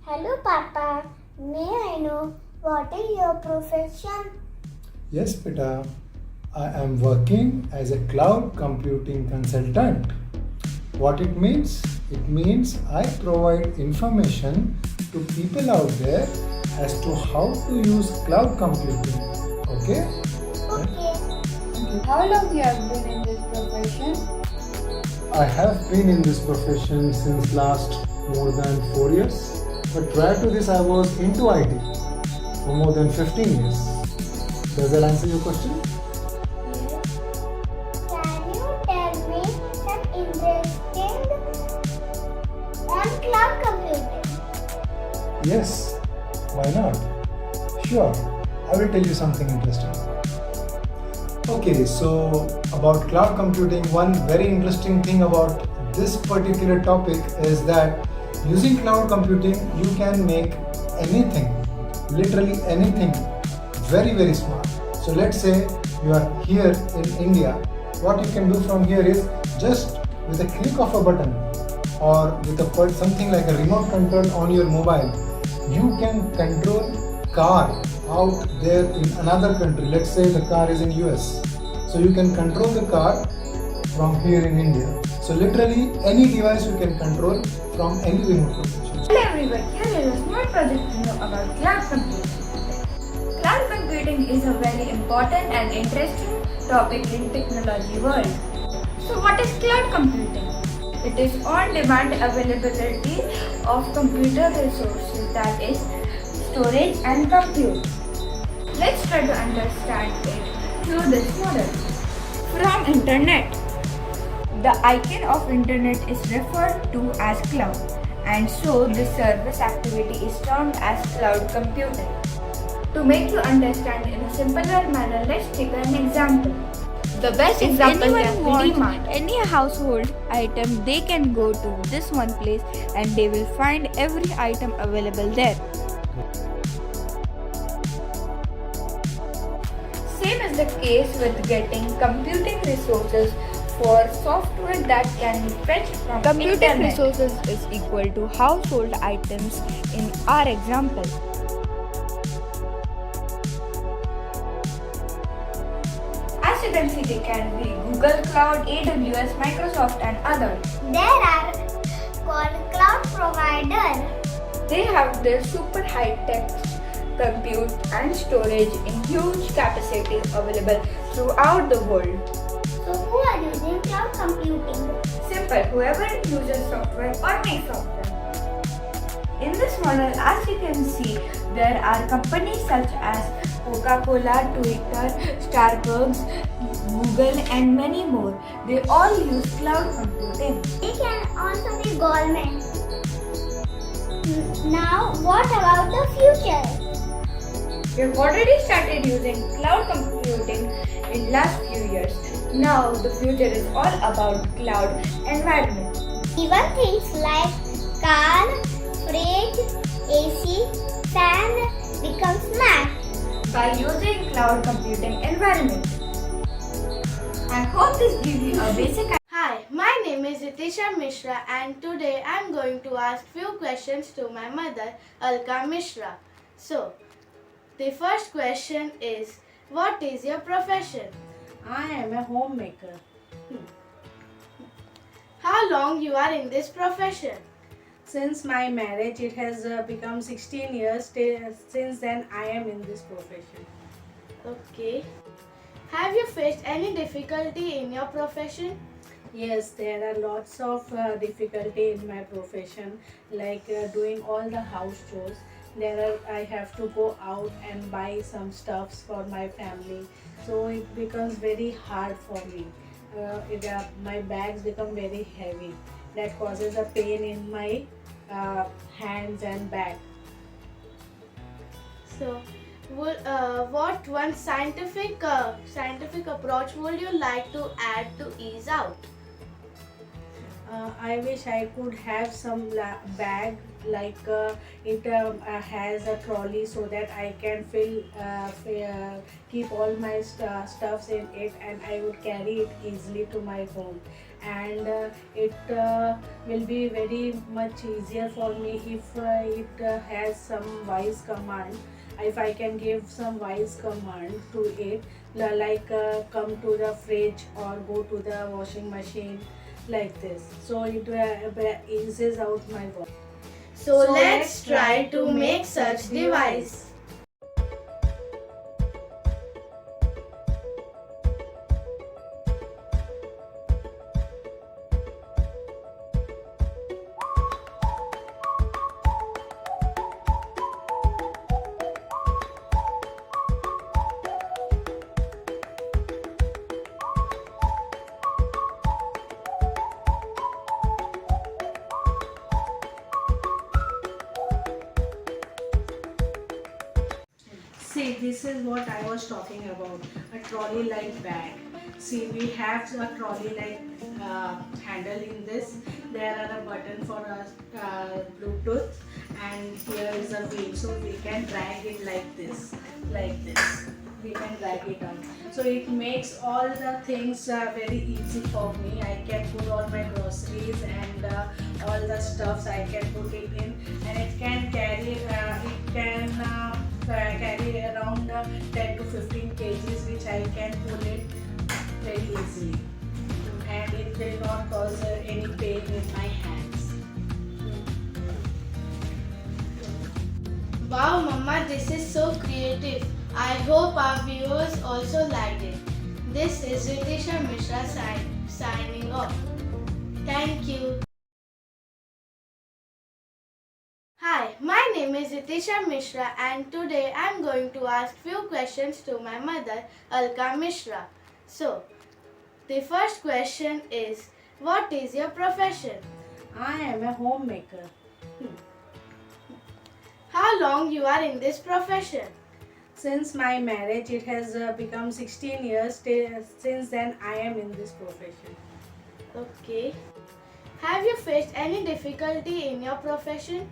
Hello, Papa. May I know what is your profession? Yes, Peta. I am working as a cloud computing consultant. What it means? It means I provide information to people out there as to how to use cloud computing. Okay? Okay. Thank you. How long you have been in this profession? I have been in this profession since last more than 4 years. But prior to this, I was into IT for more than 15 years. Does that answer your question? Can you tell me some interesting on cloud computing? Yes, why not? Sure, I will tell you something interesting. Okay, so about cloud computing, one very interesting thing about this particular topic is that using cloud computing, you can make anything, literally anything, very smart. So let's say you are here in India. What you can do from here is just with a click of a button or with something like a remote control on your mobile, you can control car out there in another country. Let's say the car is in US. So you can control the car from here in India. So literally any device you can control from any remote location. Hello everyone, here is a small project to know about cloud computing. Cloud computing is a very important and interesting topic in technology world. So what is cloud computing? It is on-demand availability of computer resources, that is storage and compute. Let's try to understand it through this model. From internet. The icon of internet is referred to as cloud, and so this service activity is termed as cloud computing. To make you understand in a simpler manner, let's take an example. The best example can be Nirmaan. Any household item, they can go to this one place and they will find every item available there. Same is the case with getting computing resources for software that can be fetched from Computing internet. resources is equal to household items in our example. As you can see, they can be Google Cloud, AWS, Microsoft and others. There are called cloud provider. They have their super high-tech compute and storage in huge capacity available throughout the world. So who are using cloud computing? Simple, whoever uses software or makes software. In this model, as you can see, there are companies such as Coca-Cola, Twitter, Starbucks, Google and many more. They all use cloud computing. They can also be government. Now, what about the future? We have already started using cloud computing in last few years. Now the future is all about cloud environment. Even things like car, fridge, AC, fan become smart. By using cloud computing environment. I hope this gives you a basic idea. Hi, my name is Ritisha Mishra and today I am going to ask few questions to my mother Alka Mishra. So, the first question is, what is your profession? I am a homemaker. How long you are in this profession? Since my marriage, it has become 16 years. Since then, I am in this profession. Okay. Have you faced any difficulty in your profession? Yes, there are lots of difficulty in my profession, like doing all the house chores. I have to go out and buy some stuffs for my family, so it becomes very hard for me. My bags become very heavy. That causes a pain in my hands and back. So, what one scientific approach would you like to add to ease out? I wish I could have some bag like it has a trolley so that I can keep all my stuffs in it and I would carry it easily to my home. and it will be very much easier for me if it has some voice command. If I can give some voice command to it, like come to the fridge or go to the washing machine, like this. So it eases out my work. So let's try to make such device. See, this is what I was talking about, a trolley-like bag. See, we have a trolley-like handle in this. There are a button for Bluetooth, and here is a wheel, so we can drag it like this, like this. We can drag it on. So it makes all the things very easy for me. I can put all my groceries and all the stuffs I can put it in, and it can carry carry around 10 to 15 kgs, which I can pull it very easily, and it will not cause any pain in my hands. Wow, Mama, this is so creative. I hope our viewers also liked it. This is Ritisha Mishra signing off. Thank you. Hi, my name is Ritisha Mishra, and today I am going to ask few questions to my mother, Alka Mishra. So, the first question is, what is your profession? I am a homemaker. How long you are in this profession? Since my marriage, it has become 16 years. Since then, I am in this profession. Okay. Have you faced any difficulty in your profession?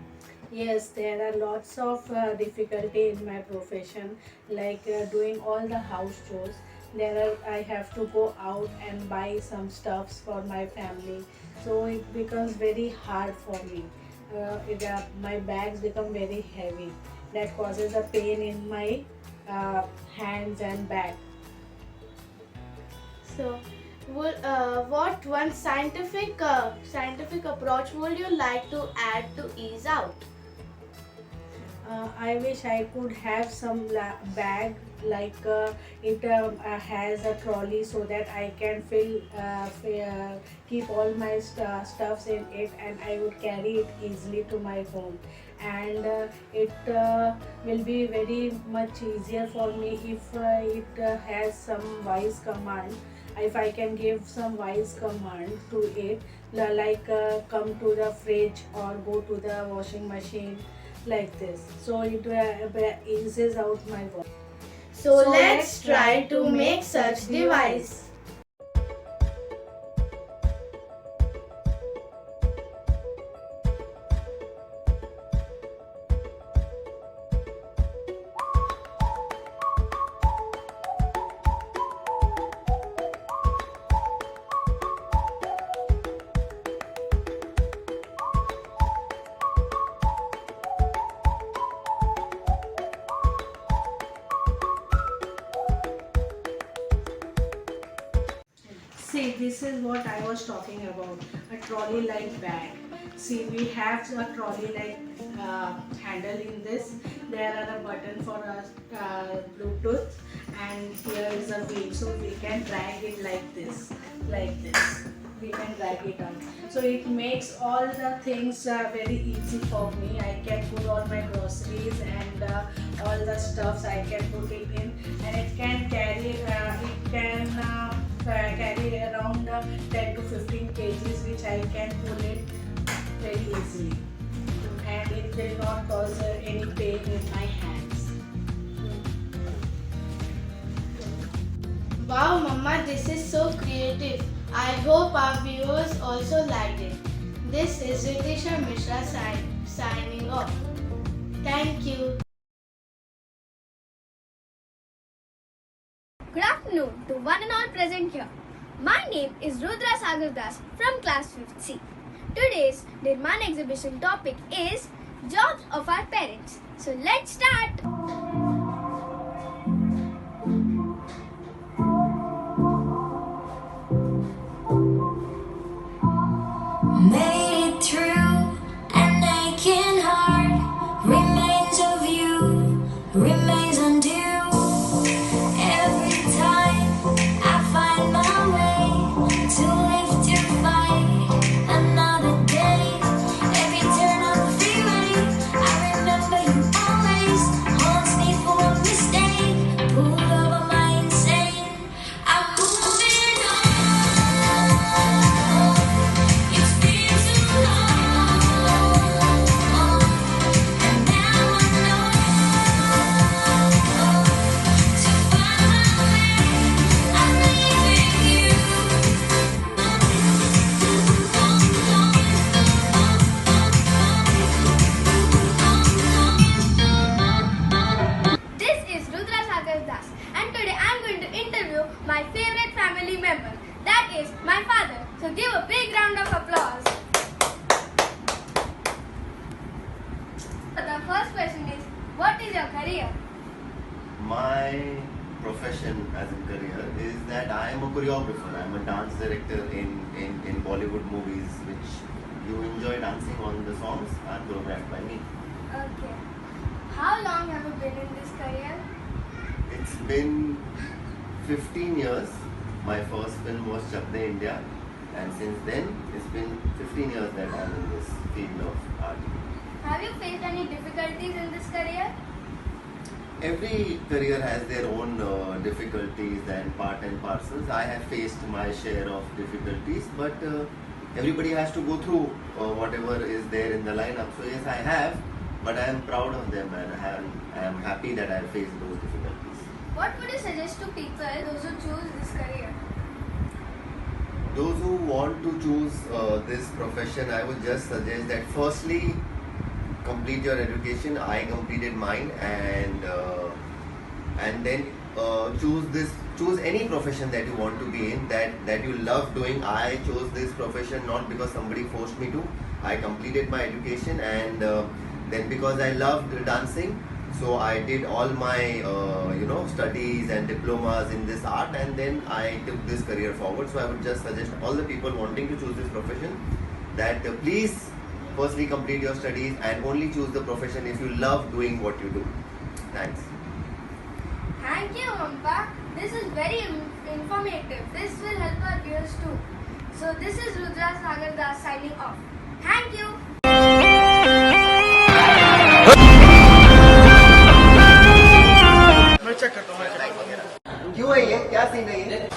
Yes, there are lots of difficulty in my profession, like doing all the house chores. I have to go out and buy some stuffs for my family, so it becomes very hard for me. My bags become very heavy. That causes a pain in my hands and back. So, what one scientific approach would you like to add to ease out? I wish I could have some bag like it has a trolley, so that I can keep all my stuffs in it, and I would carry it easily to my home. And it will be very much easier for me if it has some voice command. If I can give some voice command to it, like come to the fridge or go to the washing machine, like this. So it eases out my work. So let's try to make such device. See, this is what I was talking about, a trolley-like bag. See, we have a trolley-like handle in this. There are a button for Bluetooth, and here is a wheel, so we can drag it like this, like this. We can drag it on. So it makes all the things very easy for me. I can put all my groceries and all the stuffs I can put it in, and it can carry carry around 10 to 15 kgs, which I can pull it very easily, and it will not cause any pain in my hands. Wow, Mama, this is so creative. I hope our viewers also liked it. This is Ritisha Mishra signing off. Thank you. Good afternoon to one and all present here. My name is Rudra Sagar Das from class 5th C. Today's Nirmaan exhibition topic is jobs of our parents. So let's start. Made it through an aching heart. Remains of you, remains undue. Every time I find my way to live to fight another day. Every turn of the freeway, I remember you always haunts me for a mistake. Pulled over my insane. I'm moving on. It's been too long, and now I know to find my way. I'm leaving you. This is Rudra Sagar Das and today I am going to interview my favorite family member, that is my father. So give a big round of applause. The first question is, what is your career? My profession as a career is that I am a choreographer. I am a dance director in Bollywood movies, which you enjoy dancing on the songs are choreographed by me. Okay. How long have you been in this career? It's been 15 years. My first film was Chak De India, and since then it's been 15 years that I'm in this field of art. Have you faced any difficulties in this career? Every career has their own difficulties and part and parcels. I have faced my share of difficulties, but everybody has to go through whatever is there in the lineup. So yes, I have, but I am proud of them and I am happy that I have faced those difficulties. What would you suggest to people, those who choose this career? Those who want to choose this profession, I would just suggest that firstly, complete your education. I completed mine, and then choose any profession that you want to be in, that you love doing. I chose this profession not because somebody forced me to. I completed my education, and then because I loved dancing, so I did all my studies and diplomas in this art, and then I took this career forward. So I would just suggest all the people wanting to choose this profession that please firstly complete your studies and only choose the profession if you love doing what you do. Thanks. Thank you, Mampa. This is very informative. This will help our viewers too. So this is Rudra Sagar Das signing off. Thank you. क्यों है ये? क्या scene है ये?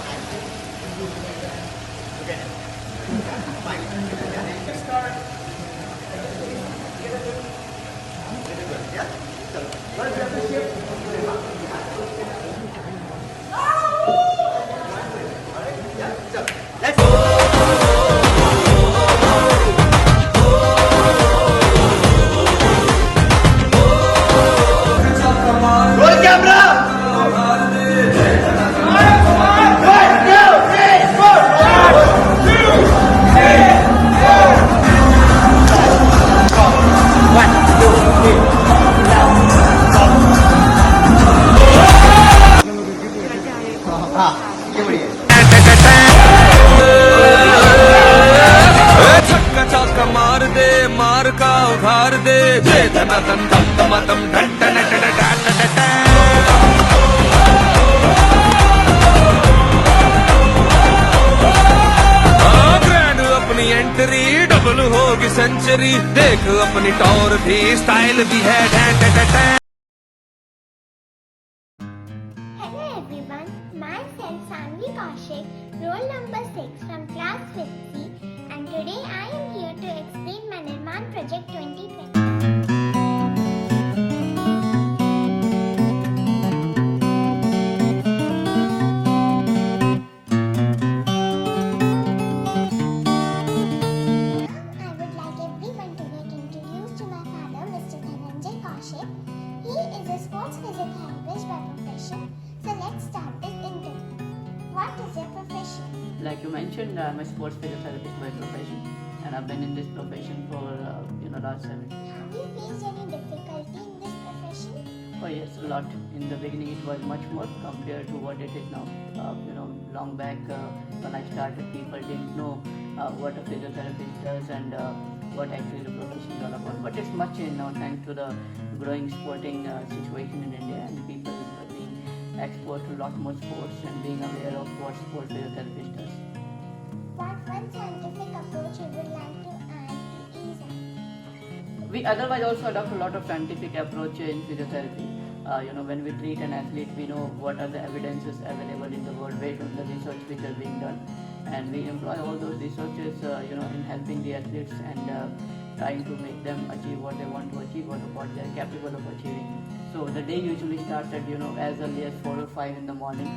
मार दे मार का उघार दे दे धना धन धम धम धम धन धन ग्रैंड अपनी एंट्री डबल होगी सेंचुरी देख अपनी टॉर भी स्टाइल भी है Hello everyone, myself Sanvi Kaushik, roll number 6 from class 5C, and today I am here to explain my Nirmaan project 2020. I would like everyone to get introduced to my father, Mr. Kaushik. He is a sports physiotherapist by profession. So let's start this interview. What is your profession? like you mentioned, I'm a sports physiotherapist by profession, and I've been in this profession for last 7 years. Have you faced any difficulty in this profession? Oh yes, a lot. In the beginning, it was much more compared to what it is now. Long back when I started, people didn't know what a physiotherapist does and what actually the profession is all about. But it's much changed now, thanks to the growing sporting situation in India and people being exposed to a lot more sports and being aware of what sport physiotherapist does. What one scientific approach you would like to add to ease up? We otherwise also adopt a lot of scientific approach in physiotherapy. When we treat an athlete, we know what are the evidences available in the world based on the research which are being done, and we employ all those researches, in helping the athletes and trying to make them achieve what they want to achieve or what they are capable of achieving. So the day usually starts at as early as 4 or 5 in the morning.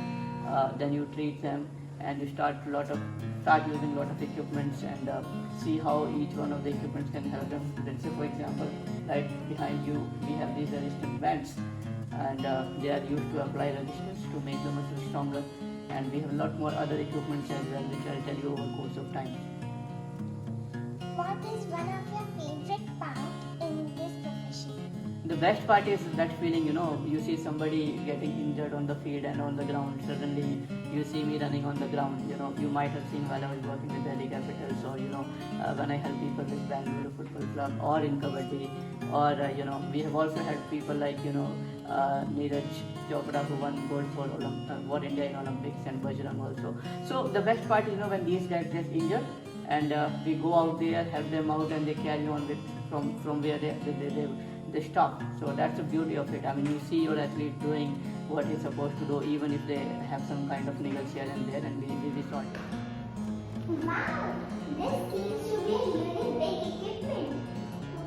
Then you treat them and you start using a lot of equipments and see how each one of the equipments can help them. Let's say, for example, right behind you we have these resistance bands, and they are used to apply resistance to make the muscles stronger. And we have a lot more other equipments as well, which I'll tell you over the course of time. What is one of your favorite part in this profession? The best part is that feeling, you see somebody getting injured on the field and on the ground. Suddenly you see me running on the ground. You might have seen while I was working with Delhi Capitals, or when I help people with Bangalore Football Club or in Kabaddi, or we have also had people like Neeraj Chopra, who won gold for India in Olympics, and Bajrang also. So the best part is when these guys get injured and we go out there, help them out, and they carry on with from where they stop. So that's the beauty of it. I mean, you see your athlete doing what he's supposed to do, even if they have some kind of niggles here and there, and we sort it. Wow, this seems to be a really big equipment.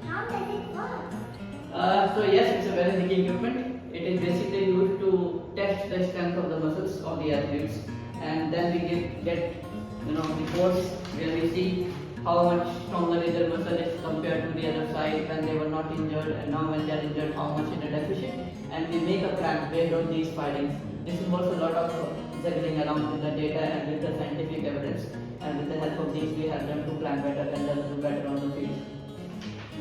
How does it work? So yes, it's a very big equipment. It is basically used to test the strength of the muscles of the athletes, and then we get reports where we see how much stronger is their muscle is compared to the other side when they were not injured, and now when they are injured, how much is it deficient, and we make a plan based on these findings. This involves a lot of juggling around with the data and with the scientific evidence, and with the help of these we help them to plan better and do better on the field.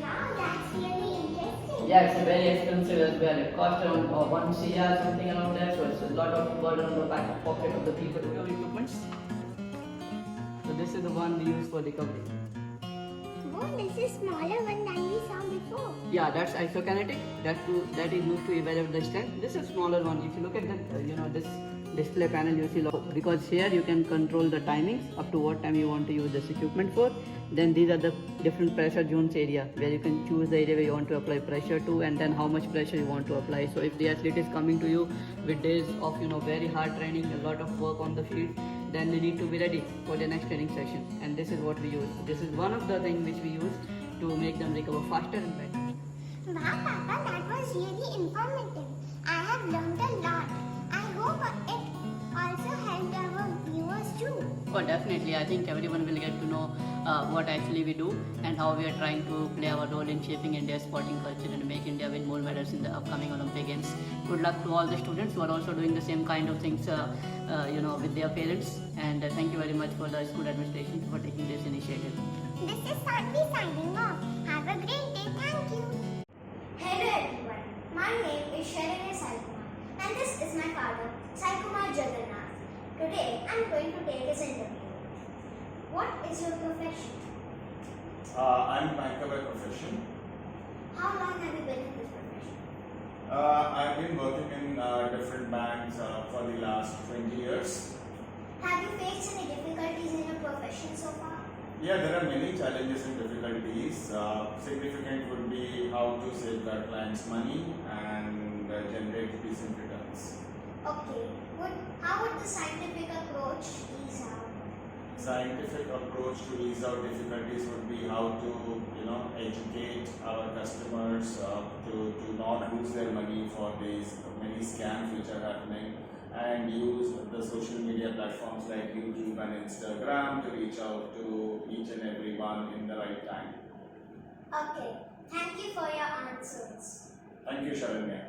Wow, that's really interesting. Yeah, it's very expensive as well. It costs around 1 CR, something around there, so it's a lot of burden on the back pocket of the people who have equipments. So this is the one we use for recovery. Oh, this is smaller one than we saw before. Yeah, that's isokinetic. That is used to evaluate the strength. This is a smaller one. If you look at the this display panel, you see because here you can control the timings up to what time you want to use this equipment for. Then these are the different pressure zones area where you can choose the area where you want to apply pressure to, and then how much pressure you want to apply. So if the athlete is coming to you with days of very hard training, a lot of work on the field, then they need to be ready for the next training session. And this is what we use. This is one of the things which we use to make them recover faster and better. Wow, Papa, that was really informative. I have learned a lot. I hope it also helped our viewers too. Oh, definitely. I think everyone will get to know what actually we do and how we are trying to play our role in shaping India's sporting culture and make India win more medals in the upcoming Olympic Games. Good luck to all the students who are also doing the same kind of things, with their parents. And thank you very much for the school administration for taking this initiative. This is Sanvi signing off. Have a great day. Thank you. Hello everyone, my name is Sharanya Saikumar and this is my father, Saikumar Jagannath. Today I am going to take his interview. What is your profession? I'm a banker by profession. How long have you been in this profession? I've been working in different banks for the last 20 years. Have you faced any difficulties in your profession so far? Yeah, there are many challenges and difficulties. Significant would be how to safeguard clients' money and generate decent returns. Okay, how would the scientific approach ease out? Scientific approach to ease out difficulties would be how to educate our customers to not lose their money for these many scams which are happening, and use the social media platforms like YouTube and Instagram to reach out to each and every one in the right time. Okay, thank you for your answers. Thank you, Sharanya.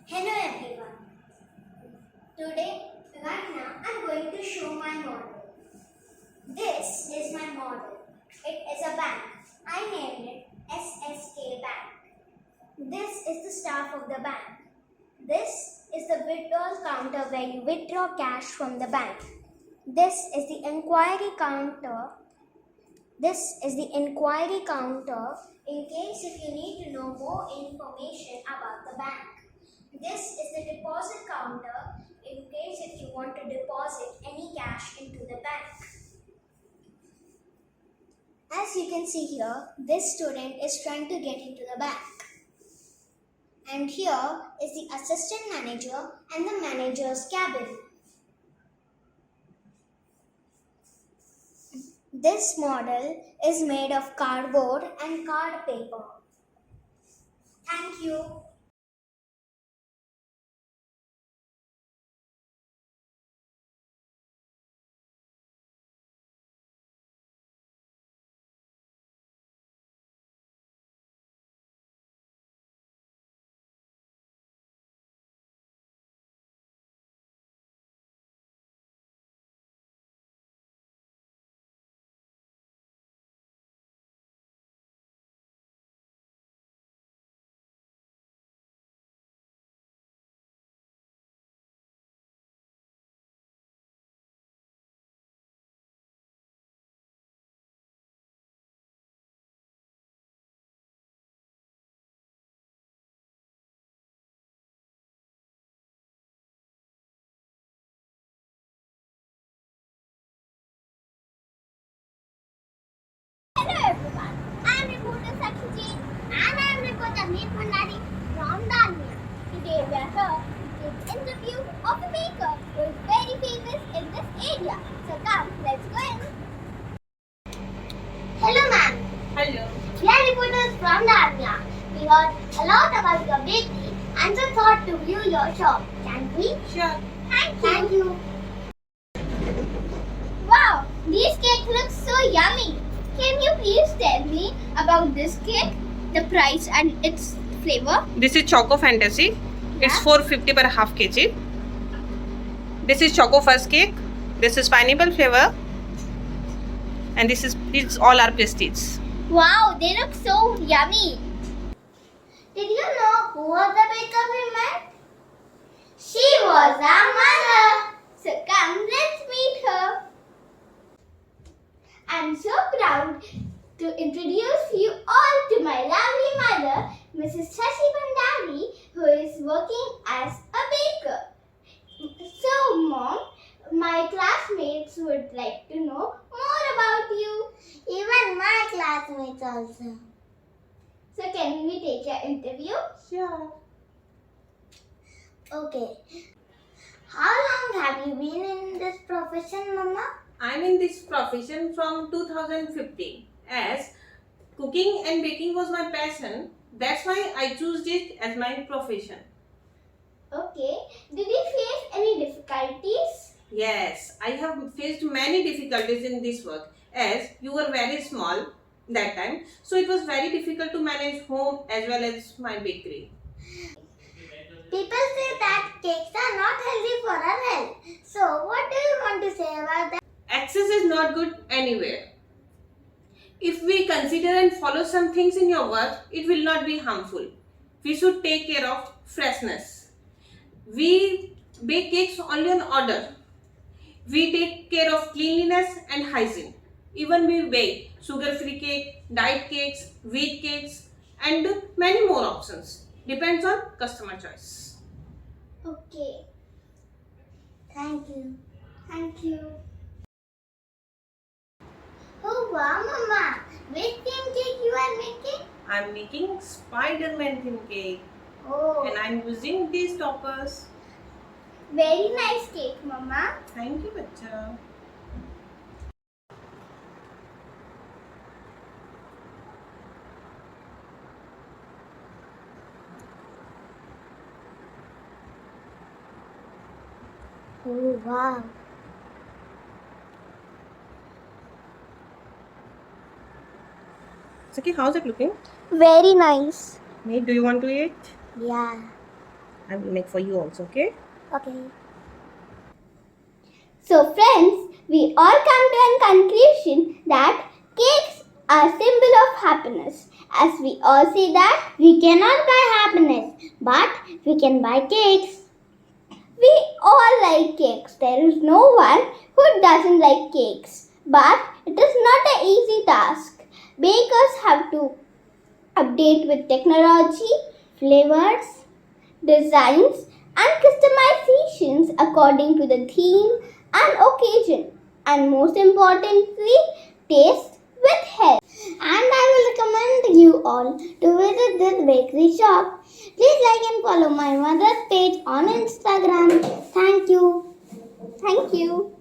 Hello everyone, is the staff of the bank. This is the withdrawal counter where you withdraw cash from the bank. This is the inquiry counter. This is the inquiry counter in case if you need to know more information about the bank. This is the deposit counter in case if you want to deposit any cash into the bank. As you can see here, this student is trying to get into the bank. And here is the assistant manager and the manager's cabin. This model is made of cardboard and card paper. Thank you. Hello everyone, I am reporter Sakshi and I am reporter Nirmaan from Dalmia. Today we are here to take interview of a baker who is very famous in this area. So come, let's go in. Hello ma'am. Hello. We are reporters from Dalmia. We heard a lot about your bakery and so thought to view your shop. Can we? Sure. Thank you. Wow, these cakes look so yummy. Can you please tell me about this cake, the price and its flavor? This is Choco Fantasy. It's 450 per half kg. This is Choco Fuzz cake. This is pineapple flavor. And these all are prestige. Wow, they look so yummy. Did you know who was the baker we met? She was our mother. So come, let's meet her. I'm so proud to introduce you all to my lovely mother, Mrs. Shashi Bhandari, who is working as a baker. So, Mom, my classmates would like to know more about you. Even my classmates also. So, can we take your interview? Sure. Okay. How long have you been in this profession, Mama? I'm in this profession from 2015 as cooking and baking was my passion. That's why I chose it as my profession. Okay. Did you face any difficulties? Yes, I have faced many difficulties in this work as you were very small that time. So it was very difficult to manage home as well as my bakery. People say that cakes are not healthy for our health. So what do you want to say about that? Excess is not good anywhere. If we consider and follow some things in your work, it will not be harmful. We should take care of freshness. We bake cakes only on order. We take care of cleanliness and hygiene. Even we bake sugar-free cake, diet cakes, wheat cakes and many more options. Depends on customer choice. Okay. Thank you. Thank you. Oh wow, Mama. Which theme cake you are making? I'm making Spider-Man theme cake. Oh. And I'm using these toppers. Very nice cake, Mama. Thank you, bacha. Oh wow. Saki, how's it looking? Very nice. Hey, do you want to eat? Yeah. I will make for you also, okay? Okay. So friends, we all come to a conclusion that cakes a symbol of happiness. As we all say that we cannot buy happiness, but we can buy cakes. We all like cakes. There is no one who doesn't like cakes. But it is not an easy task. Bakers have to update with technology, flavors, designs, and customizations according to the theme and occasion. And most importantly, taste with health. And I will recommend you all to visit this bakery shop. Please like and follow my mother's page on Instagram. Thank you. Thank you.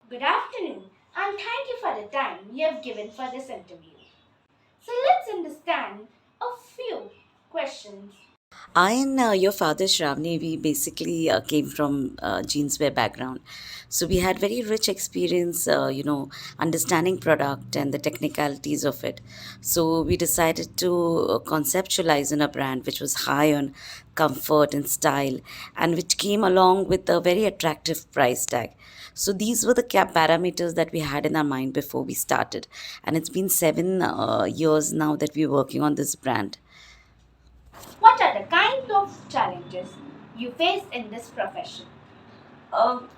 Good afternoon, and thank you for the time you have given for this interview. So let's understand a few questions. I and your father, Shravani, we basically came from jeanswear background. So we had very rich experience, understanding product and the technicalities of it. So we decided to conceptualize in a brand which was high on comfort and style and which came along with a very attractive price tag. So these were the parameters that we had in our mind before we started. And it's been 7 years now that we're working on this brand. What are the kind of challenges you face in this profession?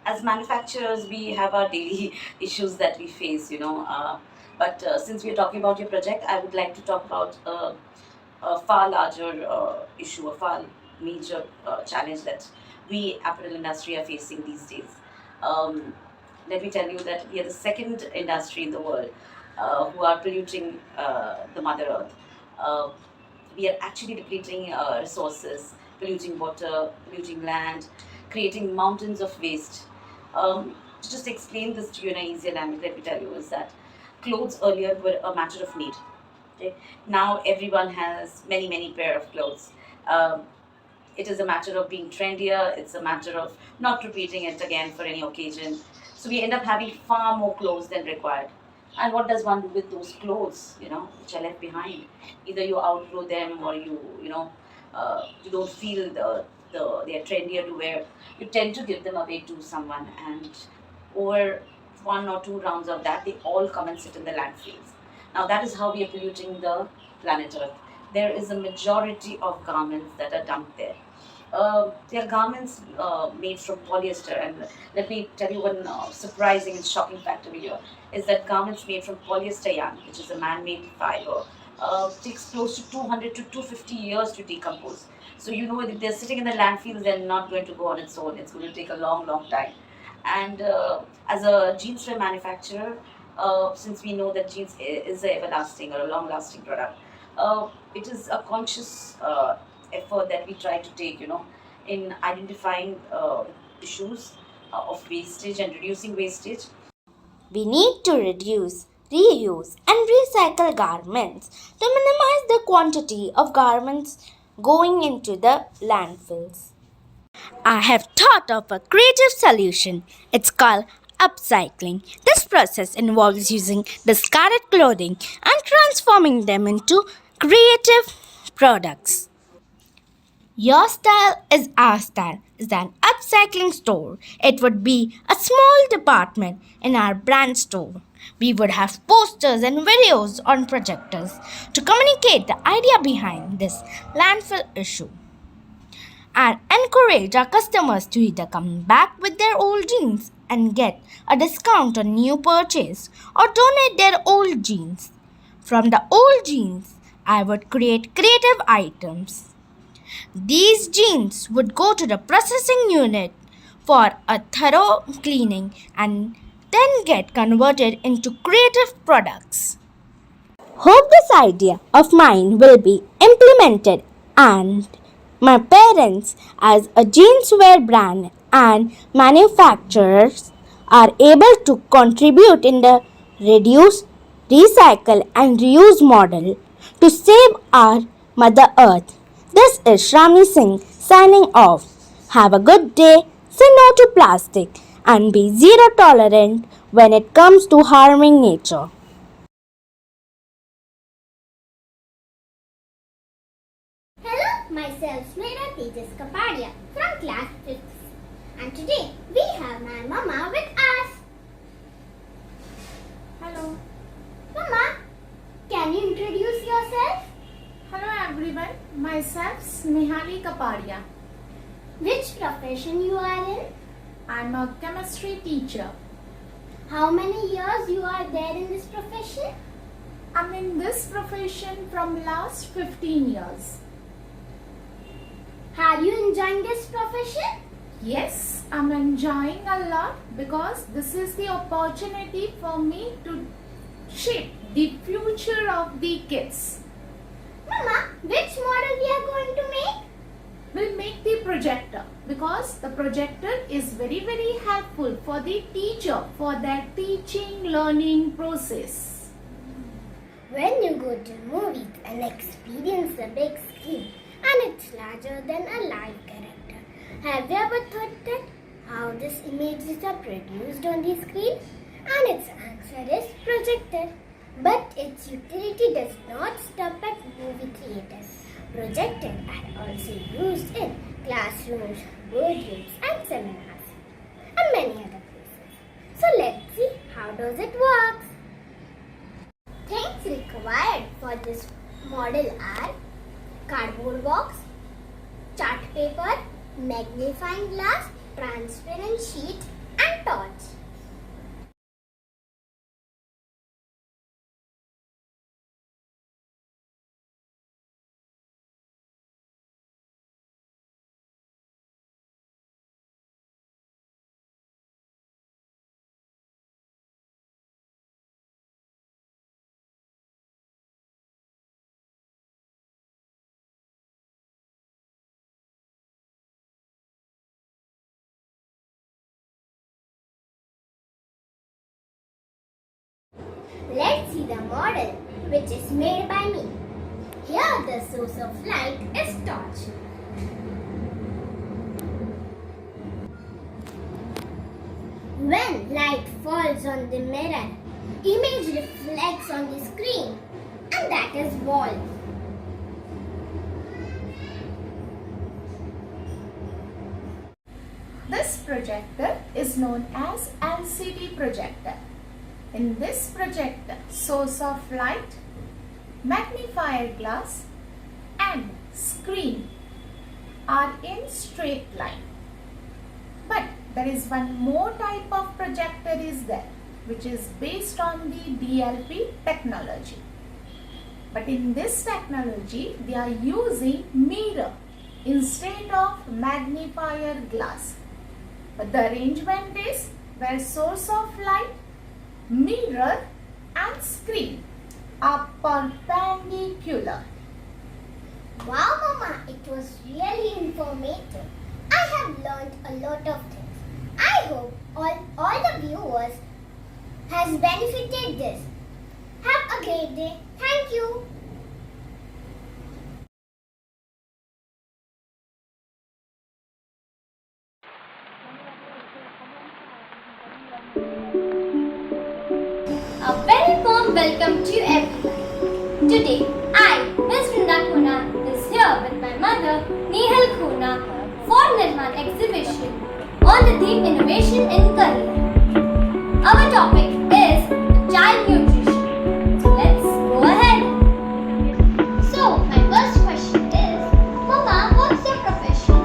As manufacturers, we have our daily issues that we face, but since we're talking about your project, I would like to talk about a far larger issue, a far major challenge that we apparel industry are facing these days. Um, Let me tell you that we are the second industry in the world who are polluting the Mother Earth. Uh, we are actually depleting resources, polluting water, polluting land, creating mountains of waste. To just explain this to you in an easier language, let me tell you is that clothes earlier were a matter of need. Okay? Now everyone has many, many pair of clothes. Um, it is a matter of being trendier, it's a matter of not repeating it again for any occasion. So we end up having far more clothes than required. And what does one do with those clothes, which are left behind? Either you outgrow them or you don't feel they're trendier to wear. You tend to give them away to someone, and over one or two rounds of that, they all come and sit in the landfills. Now that is how we are polluting the planet Earth. There is a majority of garments that are dumped there. They are garments made from polyester, and let me tell you one surprising and shocking fact over here is that garments made from polyester yarn, which is a man-made fiber, takes close to 200 to 250 years to decompose. So if they're sitting in the landfills, they're not going to go on its own. It's going to take a long, long time. And as a jeanswear manufacturer, since we know that jeans is an everlasting or a long-lasting product, it is a conscious effort that we try to take, in identifying issues of wastage and reducing wastage. We need to reduce, reuse, and recycle garments to minimize the quantity of garments going into the landfills. I have thought of a creative solution. It's called upcycling. This process involves using discarded clothing and transforming them into creative products. Your Style is Our Style is an upcycling store. It would be a small department in our brand store. We would have posters and videos on projectors to communicate the idea behind this landfill issue and encourage our customers to either come back with their old jeans and get a discount on new purchase or donate their old jeans. From the old jeans, I would create creative items. These jeans would go to the processing unit for a thorough cleaning and then get converted into creative products. Hope this idea of mine will be implemented and my parents, as a jeanswear brand and manufacturers, are able to contribute in the reduce, recycle, and reuse model to save our Mother Earth. This is Shramni Singh signing off. Have a good day, say no to plastic, and be zero tolerant when it comes to harming nature. Hello, myself Smita Tejas Kapadia from class 5th. And today we have my mama with us. Hello. Mama, can you introduce yourself? Hello everyone. Myself Snehali Kapadia. Which profession you are in? I'm a chemistry teacher. How many years you are there in this profession? I'm in this profession from last 15 years. Are you enjoying this profession? Yes, I'm enjoying a lot because this is the opportunity for me to shape the future of the kids. Mama, which model we are going to make? We'll make the projector because the projector is very, very helpful for the teacher for their teaching learning process. When you go to movies and experience the big screen and it's larger than a live character. Have you ever thought that how these images are produced on the screen? And its answer is projector. But its utility does not stop at movie theaters. Projectors are also used in classrooms, boardrooms and seminars and many other places. So let's see how does it work. Things required for this model are cardboard box, chart paper, magnifying glass, transparent sheet and torch. Let's see the model which is made by me. Here the source of light is torch. When light falls on the mirror, image reflects on the screen and that is wall. This projector is known as LCD projector. In this projector, source of light, magnifier glass and screen are in straight line. But there is one more type of projector is there, which is based on the DLP technology. But in this technology, they are using mirror instead of magnifier glass. But the arrangement is where source of light, mirror and screen are perpendicular. Wow Mama, it was really informative. I have learned a lot of things. I hope all the viewers has benefited this. Have a great day. Thank you. A very warm welcome to everyone. Today, I, Ms. Vrinda Khuna, is here with my mother, Nehal Khuna, for Nirmaan exhibition on the theme Innovation in Career. Our topic is child nutrition. So let's go ahead. So, my first question is, Mama, what's your profession?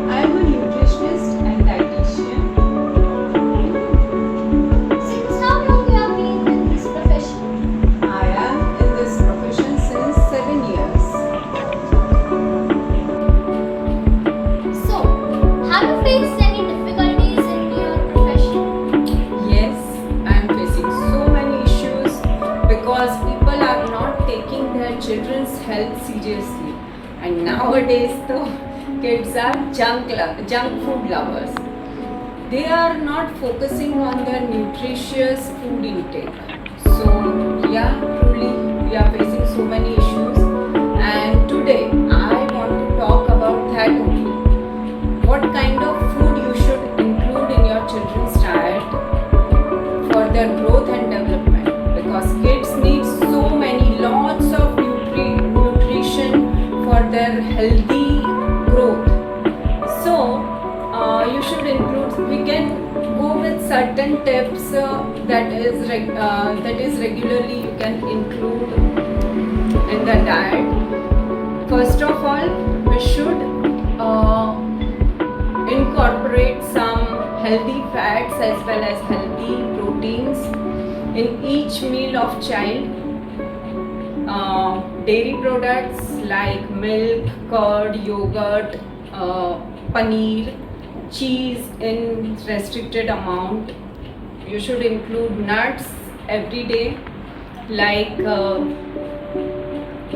I am a nutritionist and dietitian. Since how long you have been in this profession? I am in this profession since 7 years. So, have you faced any difficulties in your profession? Yes, I am facing so many issues because people are not taking their children's health seriously. And nowadays the kids are junk food lovers. They are not focusing on their nutritious food intake. So yeah, truly we are facing so many issues, and today I want to talk about that only. What kind of food you should include in your children's diet for their growth and development, because kids need so many lots of nutrition for their healthy growth. So you should include, we can go with certain tips that is regularly you can include in the diet. First of all, we should incorporate some healthy fats as well as healthy proteins in each meal of child. Dairy products like milk, curd, yogurt, paneer, cheese in restricted amount. You should include nuts every day like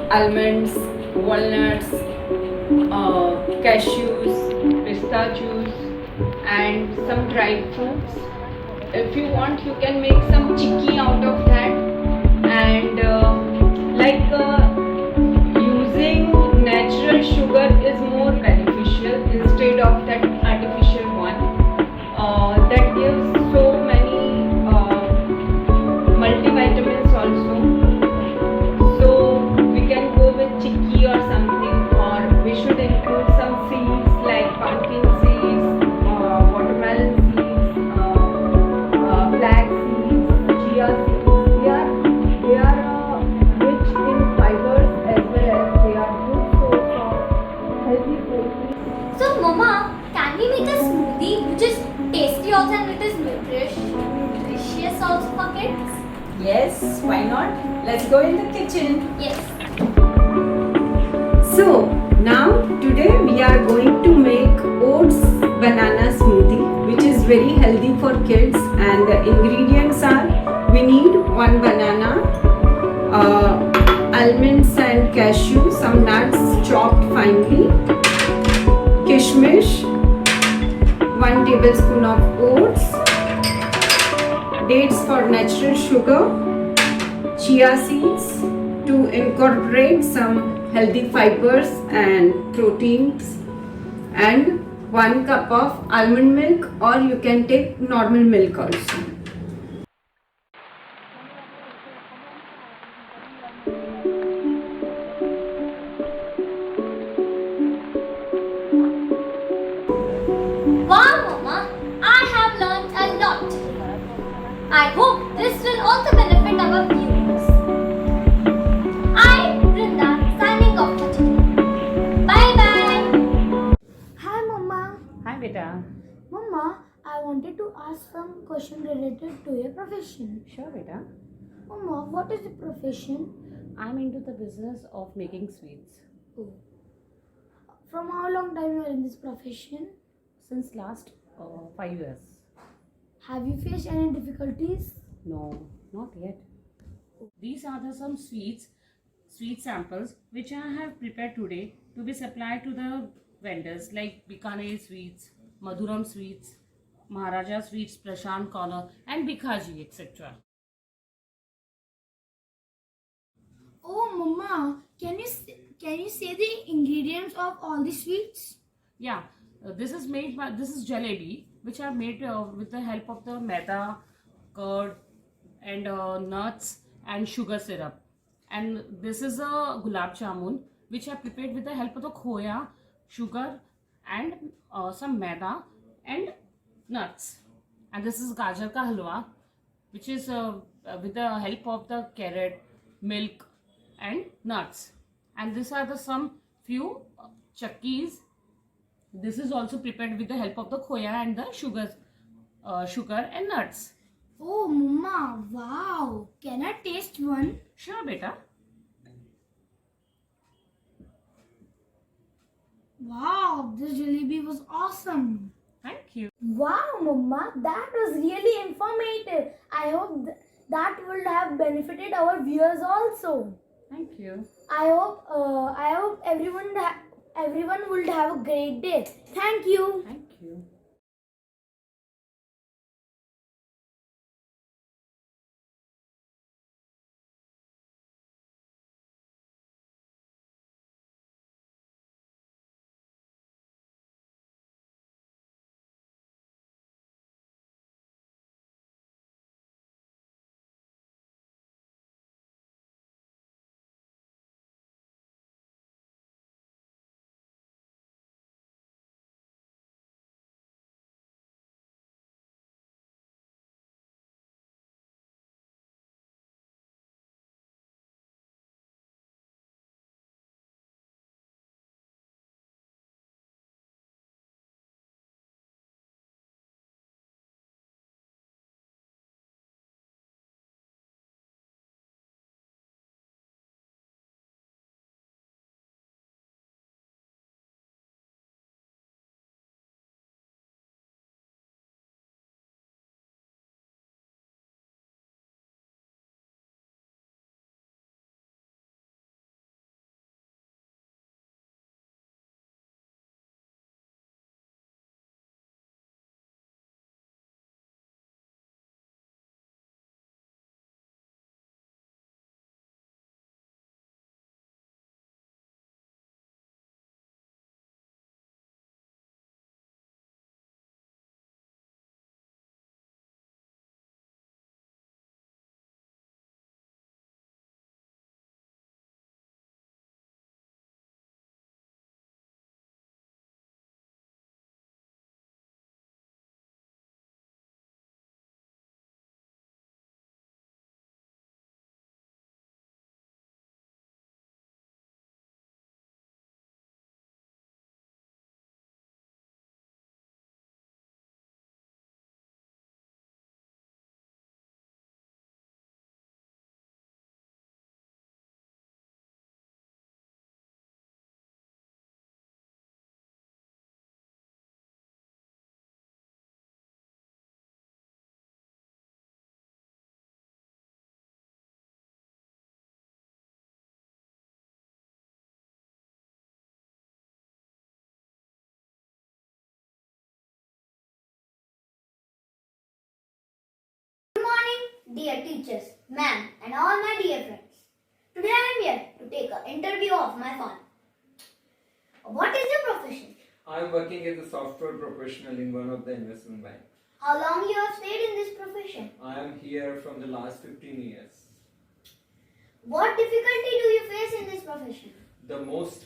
almonds, walnuts, cashews, pistachios and some dried fruits. If you want, you can make some chicky out of that, and using natural sugar Yes, why not? Let's go in the kitchen. Yes. So, now today we are going to make oats banana smoothie, which is very healthy for kids. And the ingredients are, we need one banana, almonds and cashew, some nuts chopped finely, kishmish, 1 tablespoon of oats, dates for natural sugar, chia seeds to incorporate some healthy fibers and proteins, and 1 cup of almond milk, or you can take normal milk also. Wow, Mama, I have learned a lot today. I hope this will also benefit our viewers. I, Brinda, signing off for today. Bye bye. Hi, Mama. Hi, beta. Mama, I wanted to ask some question related to your profession. Sure, beta. Mama, what is your profession? I'm into the business of making sweets. Oh. From how long time you are in this profession? Since last 5 years. Have you faced any difficulties? No, not yet. These are some sweet samples which I have prepared today to be supplied to the vendors like Bikaner sweets, Madhuram sweets, Maharaja sweets, Prashant Corner, and Bikaji, etc. Oh, Mama, can you say the ingredients of all the sweets? Yeah, this is jalebi which I made with the help of the maida, curd, and nuts and sugar syrup. And this is a gulab jamun which I prepared with the help of the khoya, sugar, and some maida and nuts. And this is gajar ka halwa, which is with the help of the carrot, milk, and nuts. And these are the some few chakkis. This is also prepared with the help of the khoya and the sugar and nuts. Oh, Mama, wow. Can I taste one? Sure, beta. Wow, this jalebi was awesome. Thank you. Wow, Mama, that was really informative. I hope that will have benefited our viewers also. Thank you. I hope everyone will have a great day. Thank you. Thank you. dear teachers, ma'am, and all my dear friends. Today I am here to take an interview of my son. What is your profession? I am working as a software professional in one of the investment bank. How long you have stayed in this profession? I am here from the last 15 years. What difficulty do you face in this profession? The most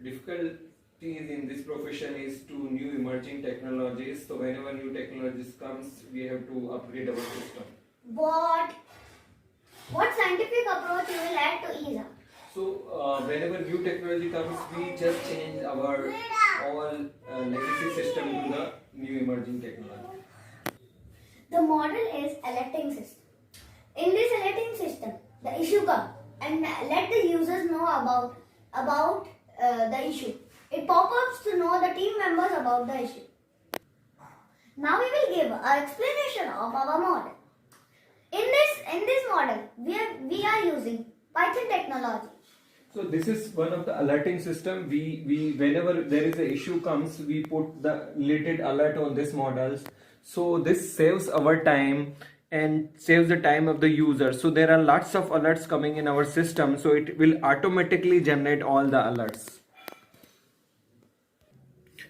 difficulties in this profession is to new emerging technologies. So whenever new technologies comes, we have to upgrade our system. What scientific approach you will add to ease up? So whenever new technology comes, we just change our all legacy system to the new emerging technology. The model is alerting system. In this alerting system, the issue comes and let the users know about the issue. It pop-ups to know the team members about the issue. Now we will give an explanation of our model. In this model, we are using Python technology. So this is one of the alerting system. We whenever there is a issue comes, we put the related alert on this models. So this saves our time and saves the time of the user. So there are lots of alerts coming in our system. So it will automatically generate all the alerts.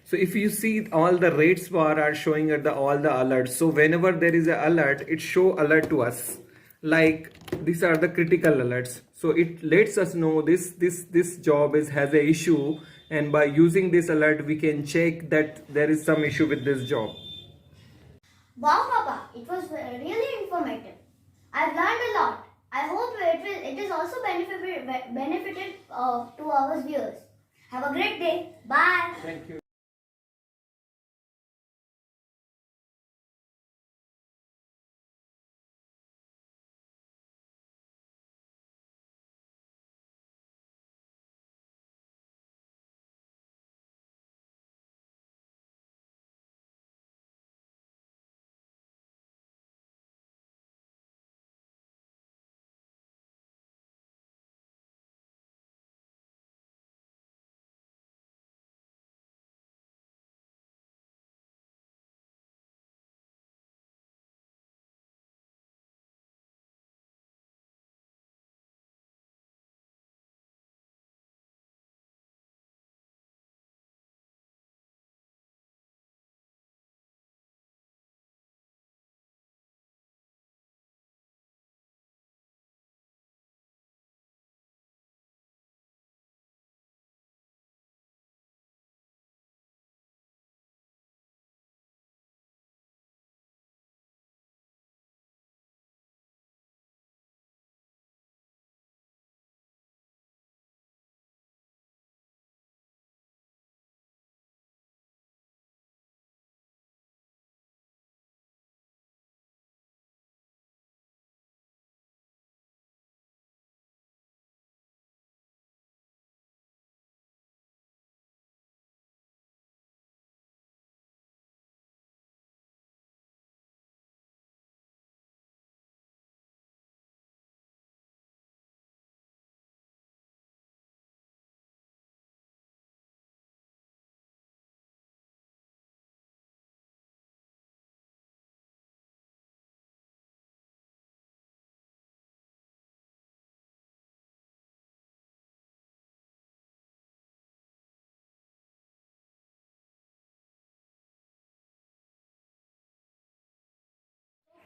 So if you see all the rates bar are showing at all the alerts. So whenever there is an alert, it show alert to us. Like these are the critical alerts. So it lets us know this job has a issue, and by using this alert we can check that there is some issue with this job. Wow, Papa, it was really informative. I've learned a lot. I hope it is also benefited to our viewers. Have a great day. Bye. Thank you.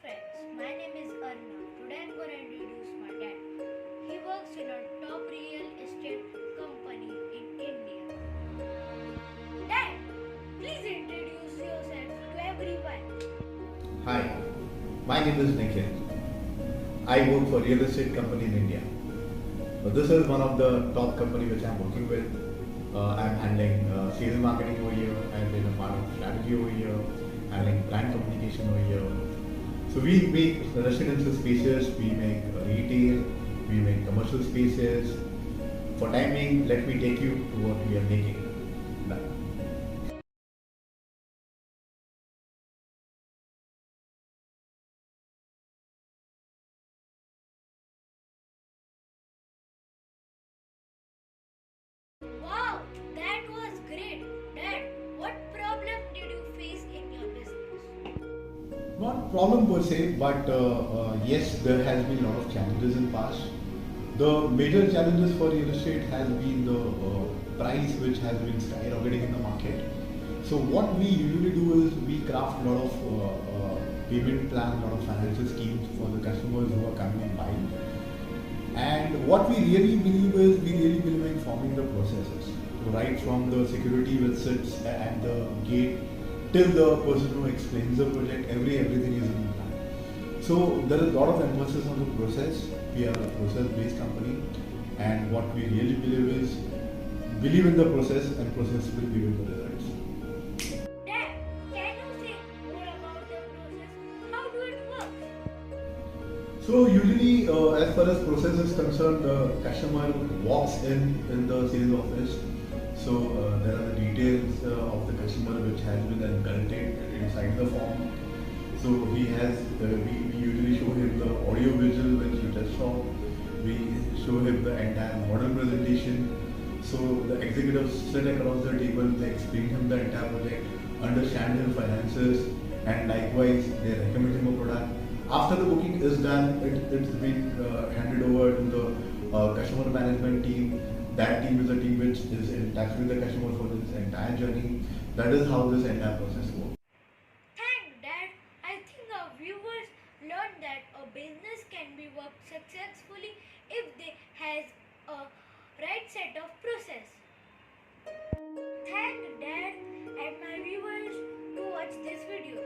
Friends, my name is Arna. Today I'm going to introduce my dad. He works in a top real estate company in India. Dad, please introduce yourself to everyone. Hi, my name is Nikhil. I work for real estate company in India. This is one of the top company which I'm working with. I'm handling sales marketing over here. I've been a part of strategy over here, handling brand communication over here. So we make residential spaces, we make retail, we make commercial spaces. For time being, let me take you to what we are making. Wow, that was great. Dad, what problem did you face in your business? What problem per se, but yes, there has been a lot of challenges in past. The major challenges for real estate has been the price which has been skyrocketing in the market. So what we usually do is we craft a lot of payment plans, a lot of financial schemes for the customers who are coming and buying. And what we really believe is we really believe in forming the processes. So right from the security which sits at the gate till the person who explains the project, everything is in plan. So there is a lot of emphasis on the process. We are a process-based company, and what we really believe is believe in the process, and process will give you the results. Dad, can you say more about the process? How do it work? So usually, as far as process is concerned, the customer walks in the sales office. So there are the details of the customer which has been encountered inside the form. So he has, we usually show him the audio visual which you just saw. We show him the entire model presentation. So the executives sit across the table, they explain him the entire project, understand his finances, and likewise they recommend him a product. After the booking is done, it's been handed over to the customer management team. That team is a team which is in touch with the customer for this entire journey. That is how this entire process works. Thank Dad. I think our viewers learned that a business can be worked successfully if they has a right set of process. Thank Dad and my viewers to watch this video.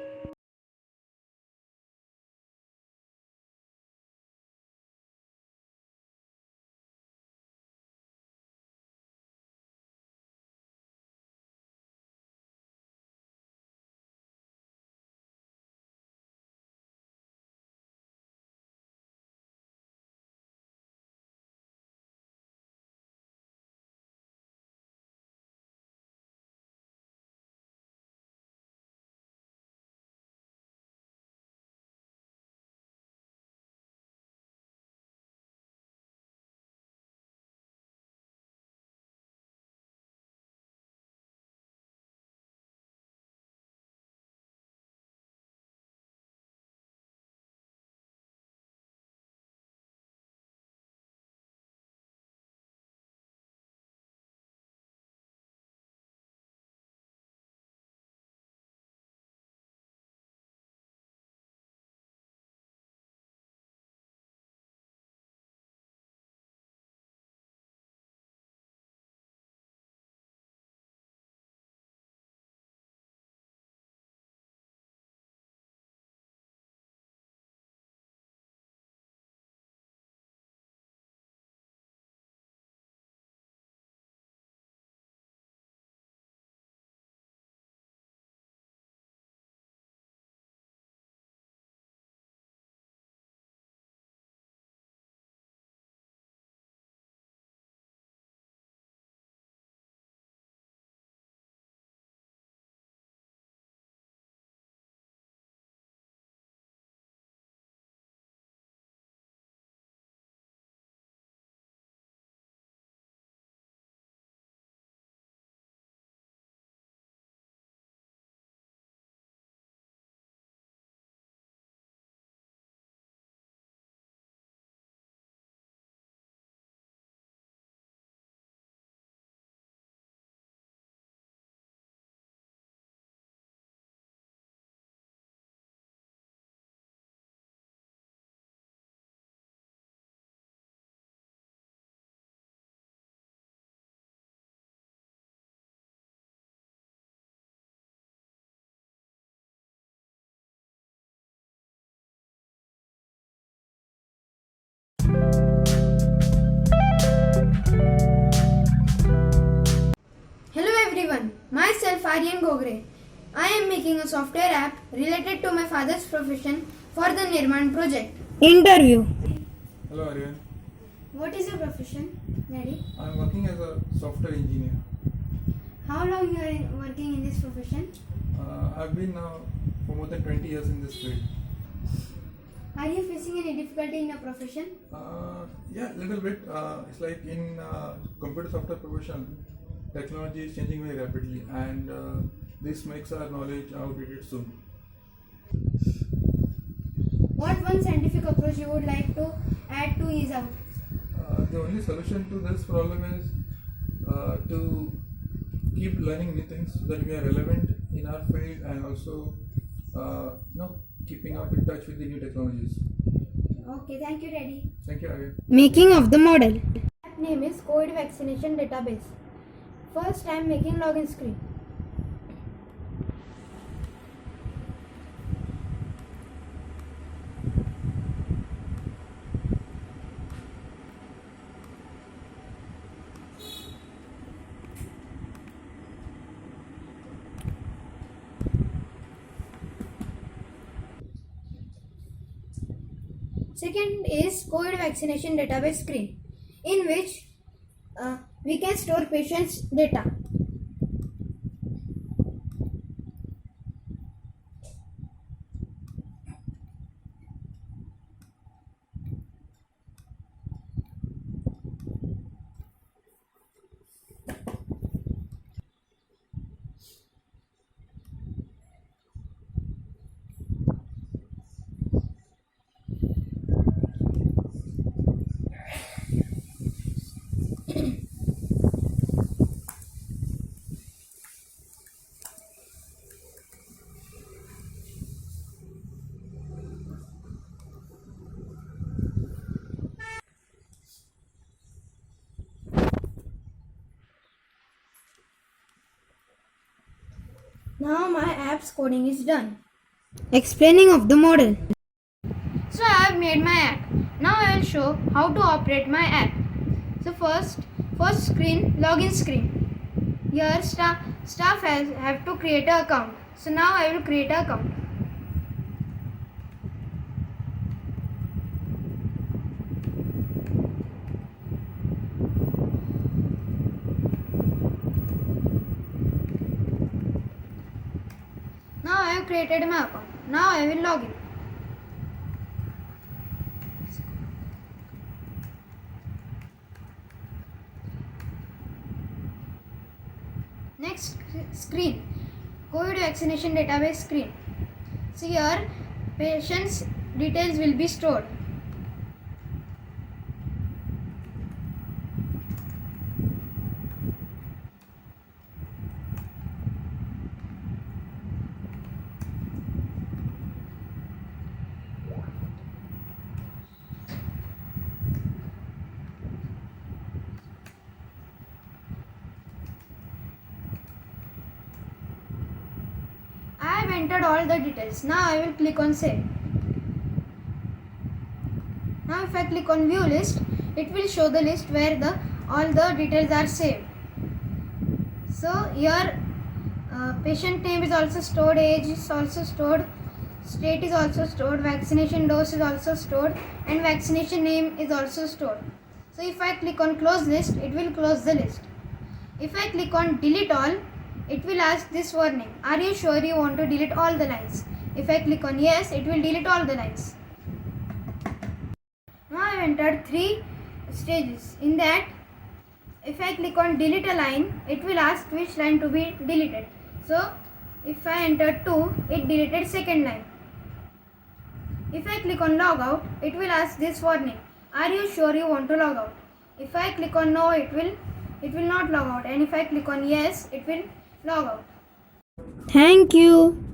Hello everyone, myself Aryan Gogre. I am making a software app related to my father's profession for the Nirmaan project. Interview. Hello Aryan, What is your profession, Daddy? I am working as a software engineer. How long you are working in this profession? I've been now for more than 20 years in this field. Are you facing any difficulty in your profession? Yeah, little bit. It's like in computer software profession, technology is changing very rapidly, and this makes our knowledge outdated soon. one scientific approach you would like to add to ease out? The only solution to this problem is to keep learning new things so that we are relevant in our field, and also keeping up in touch with the new technologies. Okay, thank you, Daddy. Thank you, Arya. Making of the model. App name is COVID Vaccination Database. First, I am making login screen. Second is COVID vaccination database screen, in which we can store patients' data. Now my app's coding is done. Explaining of the model. So I have made my app. Now I will show how to operate my app. So first screen, login screen. Here staff have to create an account. So now I will create an account. Now I have created my account. Now I will log in. Next screen, COVID vaccination database screen. So here patients' details will be stored. I have entered all the details. Now I will click on save. Now if I click on view list, it will show the list where all the details are saved. So here patient name is also stored, age is also stored, state is also stored, vaccination dose is also stored, and vaccination name is also stored. So if I click on close list, it will close the list. If I click on delete all, it will ask this warning, are you sure you want to delete all the lines? If I click on yes, it will delete all the lines. Now I have entered 3 stages. In that, if I click on delete a line, it will ask which line to be deleted. So if I enter 2, it deleted second line. If I click on log out, it will ask this warning, are you sure you want to log out? If I click on no, it will not log out, and if I click on yes, it will log out. Thank you.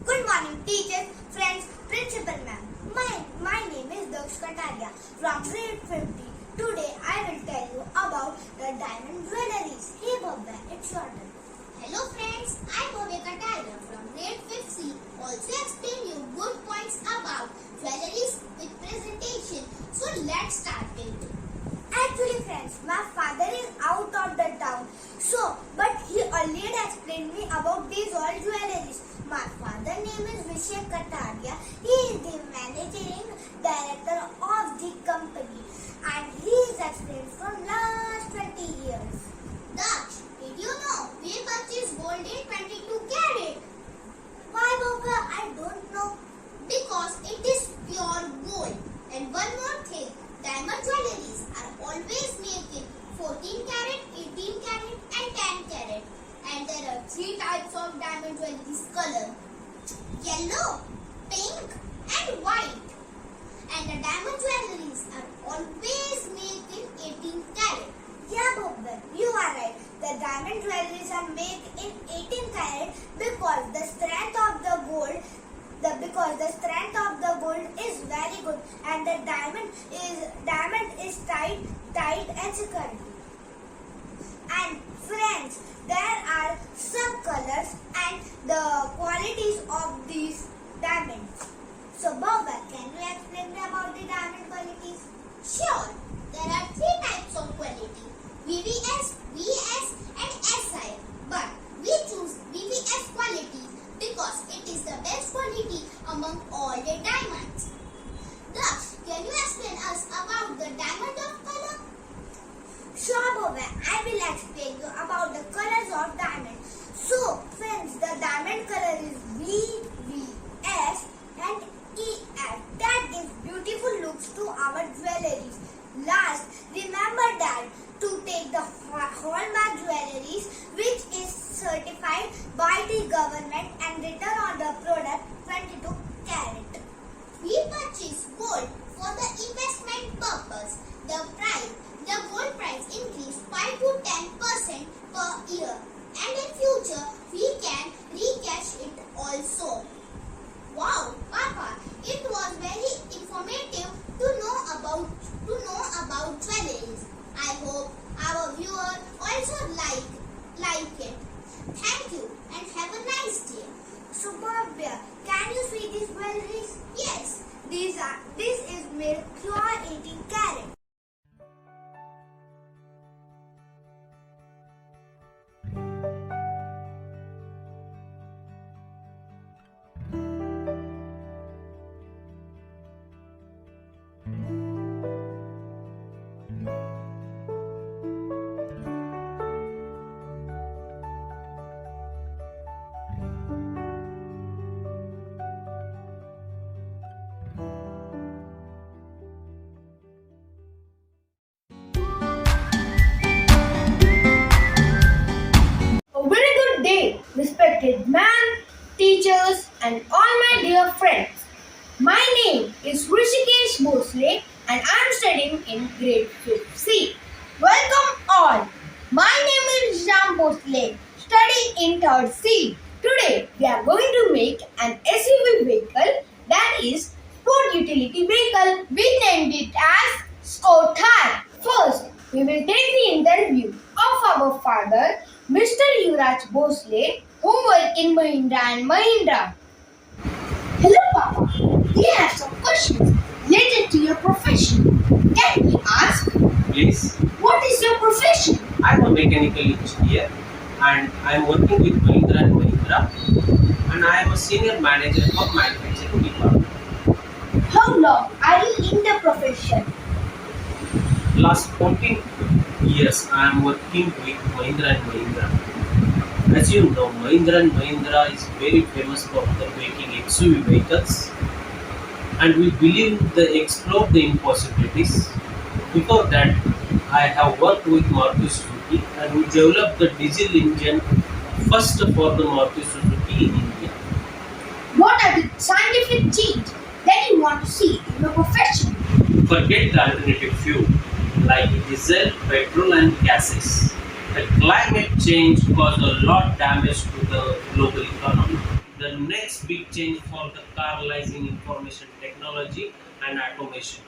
Good morning, teachers, friends, principal ma'am. My name is Daksh Kataria from grade 50. Today I will tell you about the diamond jewelries. Hey Bobba, it's your turn. Hello friends, I'm Bobby Kataria from grade 5C. Also explain you good points about jewelries with presentation. So let's start it. Actually friends, my father is out of the town. But he already explained me about these all jewelries. My father name is Vistas of Career. He is the managing director of the company, and he is explained from last 20 years. Daksh, did you know we purchase gold in 22 carat? Why Baba? I don't know. Because it is pure gold. And one more thing, diamond jewelries are always made in 14 carat, 18 carat and 10 carat. And there are 3 types of diamond jewelry's color? Yellow, pink and white. And the diamond jewelries are always made in 18 karat. Yeah, Bobber, you are right. The diamond jewelries are made in 18 karat because the strength of the gold is very good and the diamond is tight and secure. And friends, there are some colors and the qualities of these diamonds. So Bobber, can you explain about the diamond qualities? Sure. There are 3 types of quality: VVS, VS and SI. But we choose VVS quality because it is the best quality among all the diamonds. Thus, can you explain us about the diamond of color? Sure, Bobber, I will explain you about the colors of diamond. So, friends, the diamond color is VVS and EF. That gives beautiful looks to our jewelries. Last, remember that to take the hallmark jewelries which is certified by the government and written on the product 22 karat. We purchase gold for the investment purpose. The gold price increase 5 to 10% per year, and in future we can recash it also. Wow, Papa, it was very informative to know about jewelries. I hope our viewer also like it. Thank you and have a nice day. Superb, can you see these jewelries? Yes, this is made pure 18 karat. A very good day, respected ma'am, teachers, and all my dear friends. My name is Rishikesh Bhosle, and I'm studying in grade 5th C. Welcome all. My name is Jam Bhosle, studying in 3rd C. Today, we are going to make an SUV vehicle, that is, sport utility vehicle. We named it as Sport Thar. First, we will take the interview of our father, Mr. Yuvraj Bhosle, who work in Mahindra and Mahindra. Hello, Papa. We have some questions related to your profession. Can we ask? Please. What is your profession? I'm a mechanical engineer and I'm working with Mahindra and Mahindra and I am a senior manager of manufacturing department. How long are you in the profession? Last 14 years I am working with Mahindra and Mahindra. As you know, Mahindra and Mahindra is very famous for making SUV vehicles and we believe they explore the impossibilities. Before that, I have worked with Maruti Suzuki and we developed the diesel engine first for the Maruti Suzuki in India. What are the scientific changes that you want to see in your profession? Forget the alternative fuel like diesel, petrol and gases. The climate change caused a lot damage to the global economy. The next big change for the car lies in information technology and automation,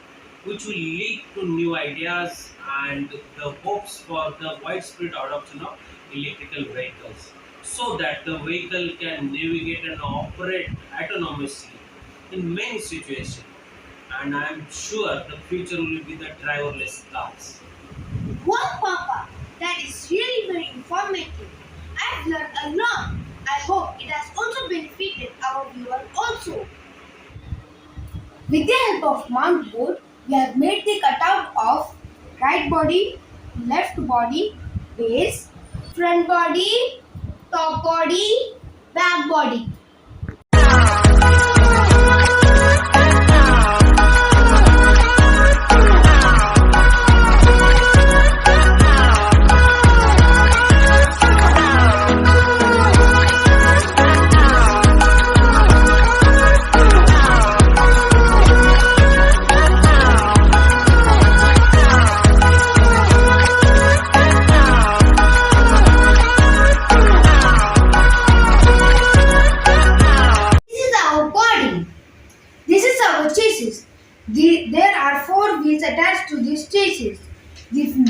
which will lead to new ideas and the hopes for the widespread adoption of electrical vehicles so that the vehicle can navigate and operate autonomously in many situations. And I am sure the future will be the driverless cars. Wow, Papa, that is really very informative. I've learned a lot. I hope it has also benefited our viewers also. With the help of mount board, we have made the cutout of right body, left body, base, front body, top body, back body.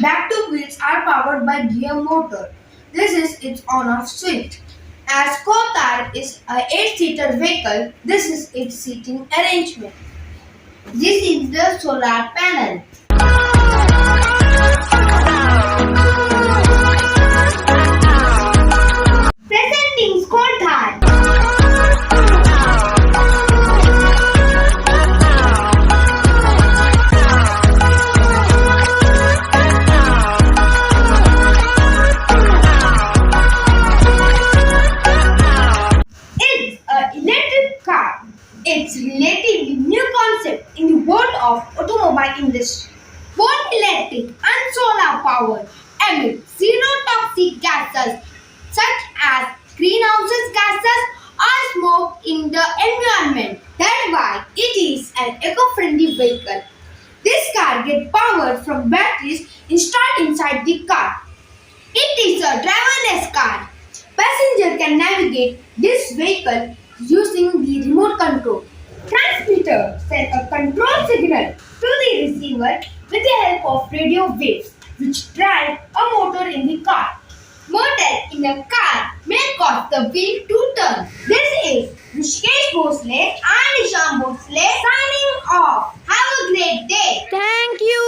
back two wheels are powered by gear motor. This is its on-off switch. As Kotar is a 8-seater vehicle, this is its seating arrangement. This is the solar panel. Presenting Kotar. It's an electric car. It's relatively new concept in the world of automobile industry. Both electric and solar power emit zero toxic gases such as greenhouse gases or smoke in the environment. That's why it is an eco-friendly vehicle. This car gets power from batteries installed inside the car. It is a driverless car. Passenger can navigate this vehicle using the remote control. Transmitter sends a control signal to the receiver with the help of radio waves, which drive a motor in the car. Motor in a car may cause the wheel to turn. This is Rishikesh Bhosle and Isham Bhosle signing off. Have a great day. Thank you.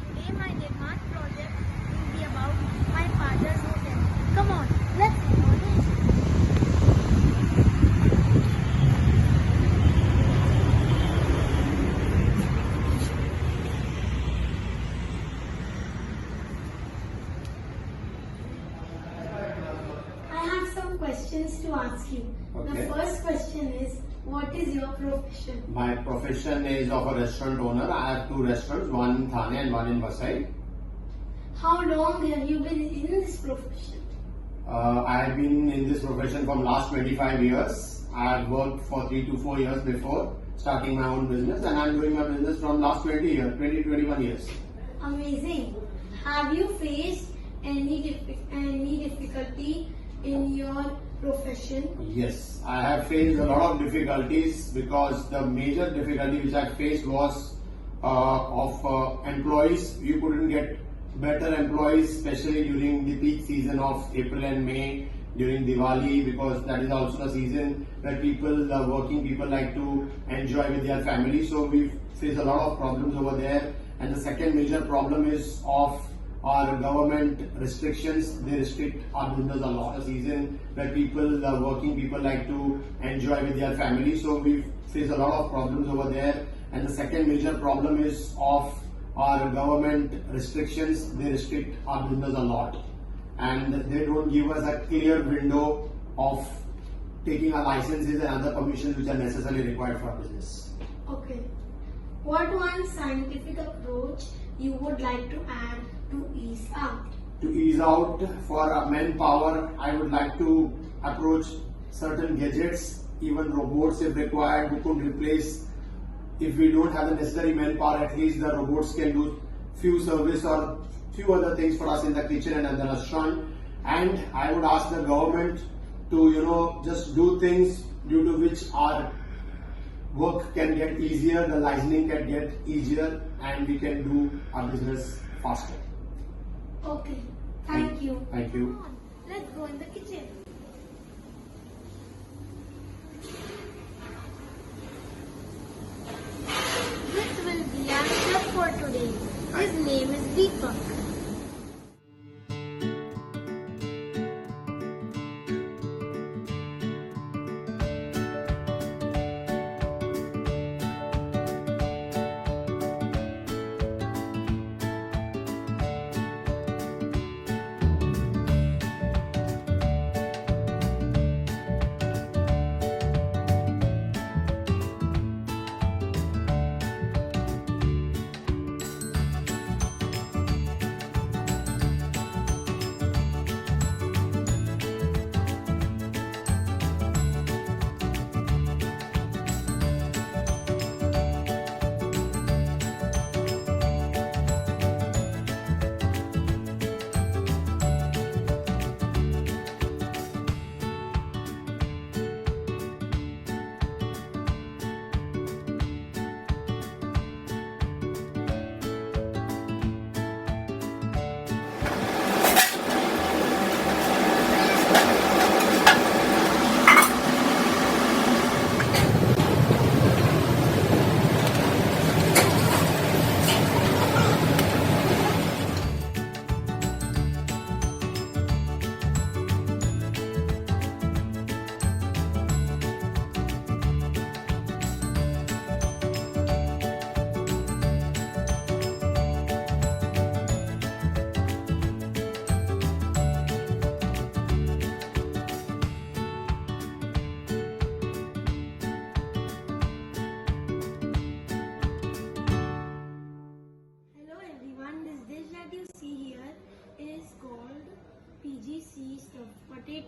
Today my Nirmaan project will be about my father's hotel. Come on, let's go on it. I have some questions to ask you. Okay. The first question is, what is your profession? My profession is of a restaurant owner. I have two restaurants, one in Thane and one in Vasai. How long have you been in this profession? I have been in this profession from last 25 years. I have worked for 3 to 4 years before starting my own business, and I am doing my business from last 21 years. Amazing. Have you faced any difficulty in your profession? Yes, I have faced a lot of difficulties because the major difficulty which I faced was of employees. You couldn't get better employees, especially during the peak season of April and May, during Diwali, because that is also a season where people, the working people, like to enjoy with their family. So we face a lot of problems over there. And the second major problem is of our government restrictions. They restrict our business a lot. A season where people, the working people, like to enjoy with their family. So we face a lot of problems over there. And the second major problem is of our government restrictions. They restrict our business a lot, and they don't give us a clear window of taking our licenses and other permissions which are necessarily required for our business. Okay. What one scientific approach you would like to add to ease out? To ease out for manpower, I would like to approach certain gadgets, even robots if required, who could replace. If we don't have the necessary manpower, at least the robots can do few service or few other things for us in the kitchen and in the restaurant. And I would ask the government to, just do things due to which our work can get easier, the licensing can get easier, and we can do our business faster. Okay. Thank you. Thank you. Come on, let's go in the kitchen. This will be our chef for today. His name is Deepak.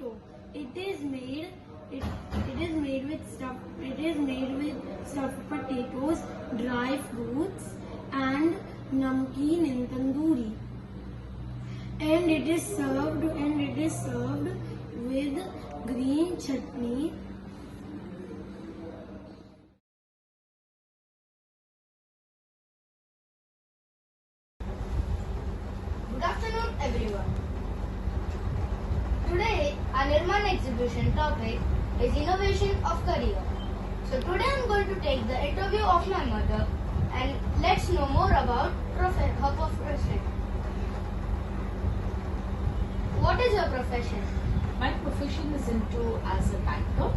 potato. It is made with stuffed potatoes, dry fruits, and namkeen in tandoori. And it is served with green chutney. Good afternoon, everyone. Today, our Nirmaan exhibition topic is Innovation of Career. So today I'm going to take the interview of my mother and let's know more about her profession. What is your profession? My profession is into as a banker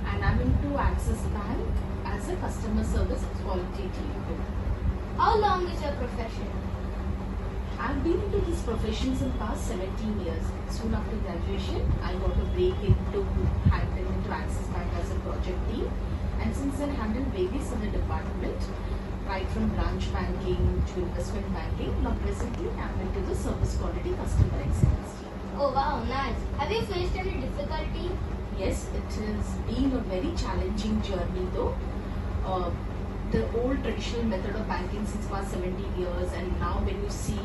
and I'm into Axis Bank as a customer service quality team. How long is your profession? I've been into this profession since past 17 years. Soon after graduation, I got a break into handling into Axis Bank as a project team, and since then handled various other department, right from branch banking to investment banking. Now presently, I'm into the service quality customer excellence team. Oh wow, nice. Have you faced any difficulty? Yes, it has been a very challenging journey though. The old traditional method of banking since past 17 years, and now when you see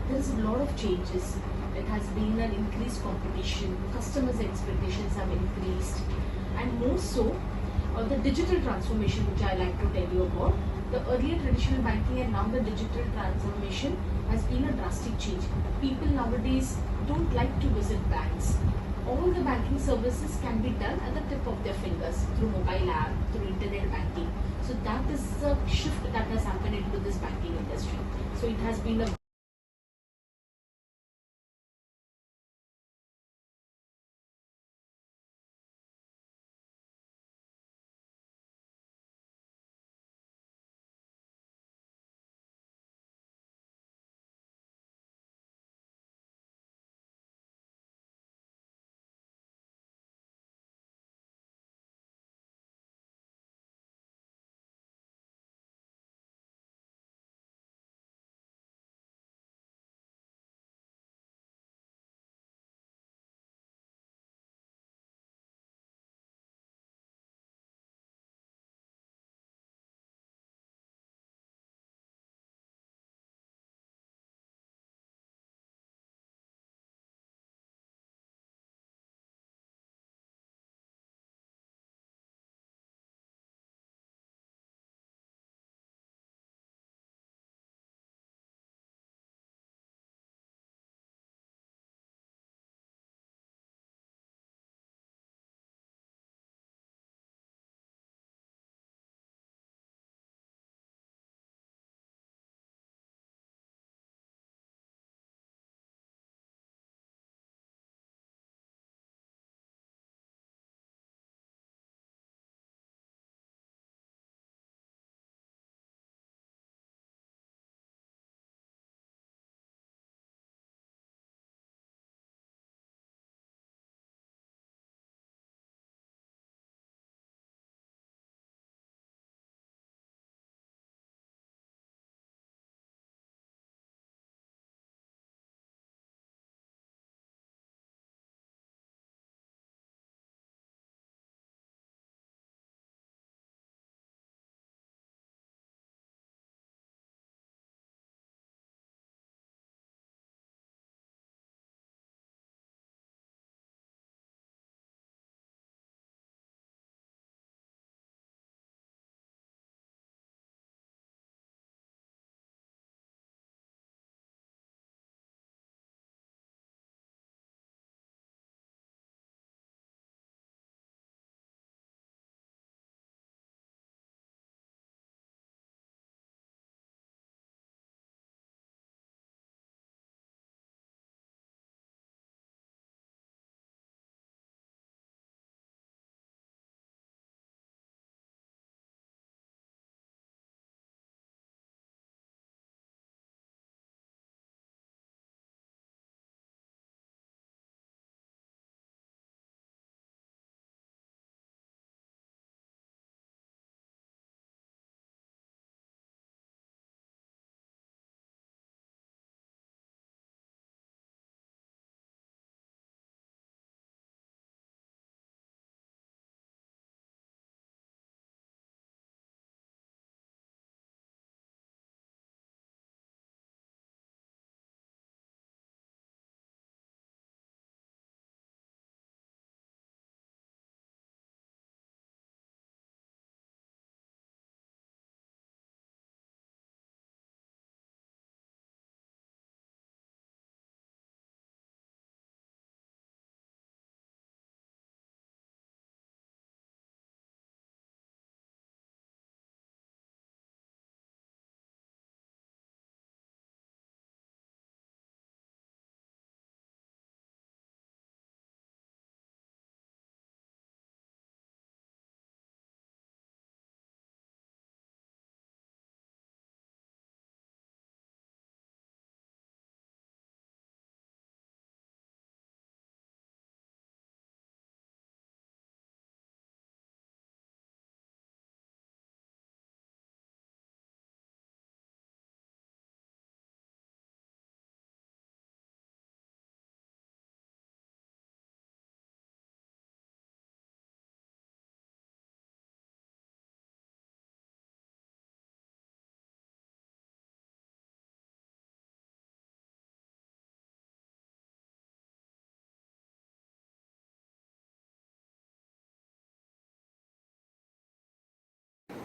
there is a lot of changes. It has been an increased competition, customers' expectations have increased, and more so the digital transformation which I like to tell you about. The earlier traditional banking and now the digital transformation has been a drastic change. People nowadays don't like to visit banks. All the banking services can be done at the tip of their fingers through mobile app, through internet banking. So that is the shift that has happened into this banking industry. So it has been a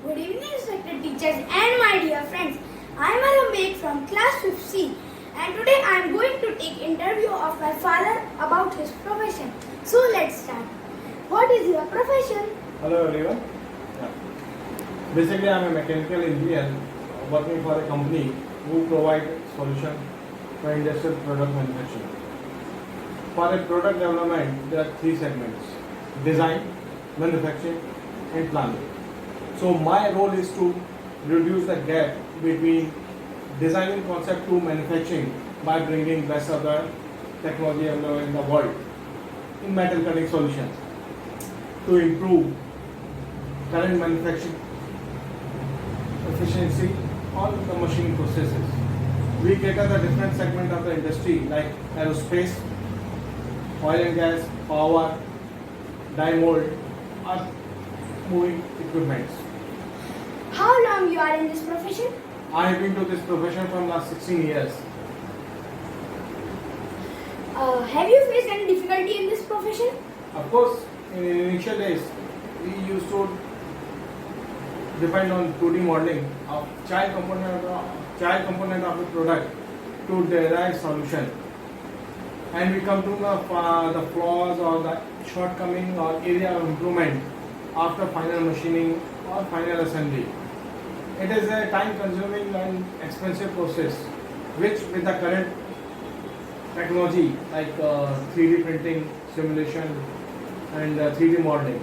Good evening, respected teachers and my dear friends. I am Arambeek from class 5C and today I am going to take interview of my father about his profession. So let's start. What is your profession? Hello everyone. Basically, I am a mechanical engineer working for a company who provide solution for industrial product manufacturing. For a product development, there are three segments: design, manufacturing, and planning. So my role is to reduce the gap between designing concept to manufacturing by bringing best of the technology available in the world in metal cutting solutions to improve current manufacturing efficiency on the machining processes. We cater the different segment of the industry like aerospace, oil and gas, power, die mold, or moving equipments. How long you are in this profession? I have been to this profession from last 16 years. Have you faced any difficulty in this profession? Of course, in initial days, we used to depend on 2D modeling of child component of the product to derive solution, and we come to the flaws or the shortcoming or area of improvement after final machining or final assembly. It is a time-consuming and expensive process, which with the current technology like 3D printing, simulation, and 3D modeling,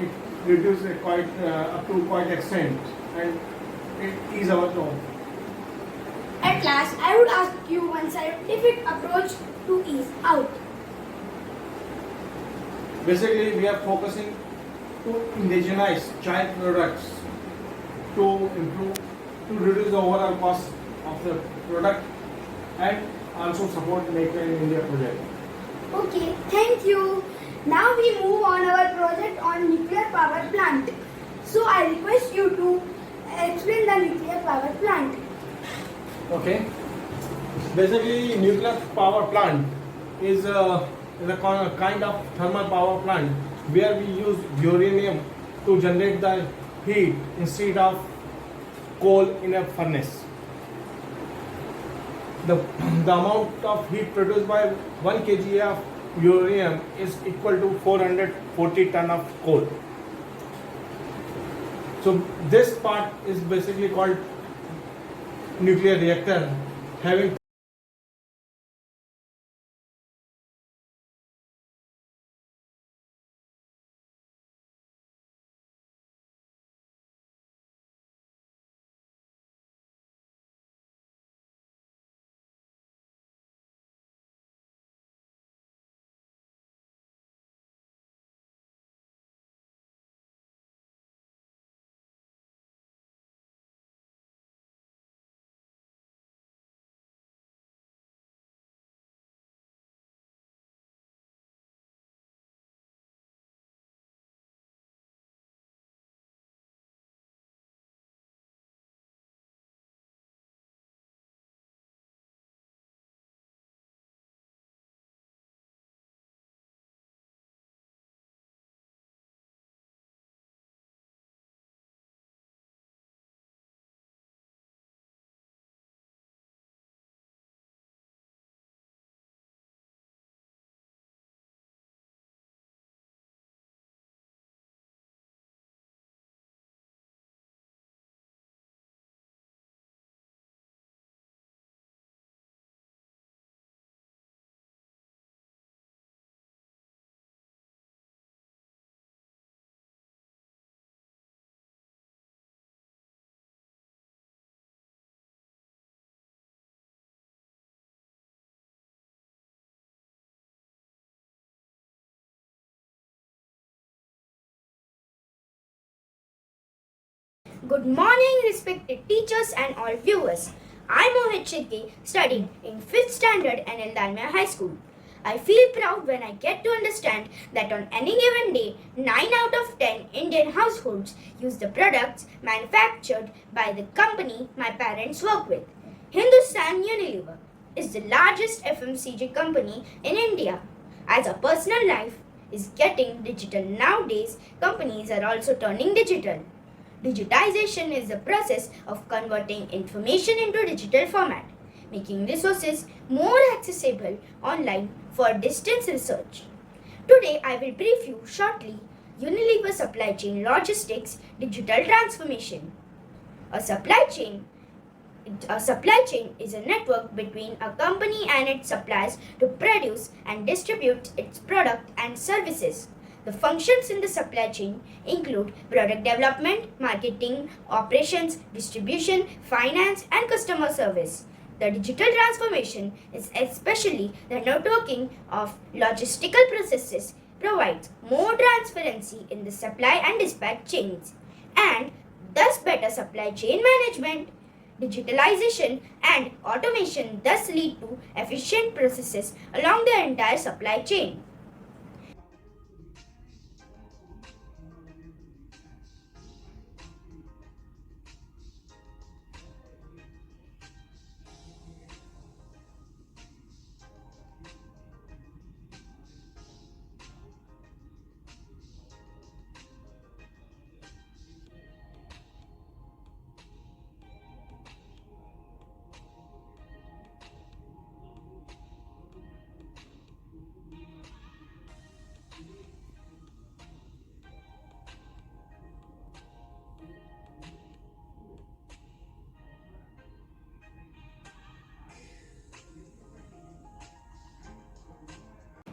it reduces quite up to quite extent, and it is our job. At last, I would ask you one scientific approach to ease out. Basically, we are focusing to indigenize child products to improve, to reduce the overall cost of the product and also support Make in India project. Okay, thank you. Now we move on our project on nuclear power plant. So I request you to explain the nuclear power plant. Okay. Basically, nuclear power plant is a kind of thermal power plant where we use uranium to generate the heat instead of coal in a furnace. The amount of heat produced by 1 kg of uranium is equal to 440 ton of coal. So this part is basically called nuclear reactor, having Good morning, respected teachers and all viewers. I'm Mohit Shirke, studying in 5th standard in Dalmia High School. I feel proud when I get to understand that on any given day, 9 out of 10 Indian households use the products manufactured by the company my parents work with. Hindustan Unilever is the largest FMCG company in India. As our personal life is getting digital nowadays, companies are also turning digital. Digitization is the process of converting information into digital format, making resources more accessible online for distance research. Today, I will brief you shortly Unilever Supply Chain Logistics Digital Transformation. A supply chain is a network between a company and its suppliers to produce and distribute its product and services. The functions in the supply chain include product development, marketing, operations, distribution, finance, and customer service. The digital transformation is especially the networking of logistical processes provides more transparency in the supply and dispatch chains and thus better supply chain management. Digitalization and automation thus lead to efficient processes along the entire supply chain.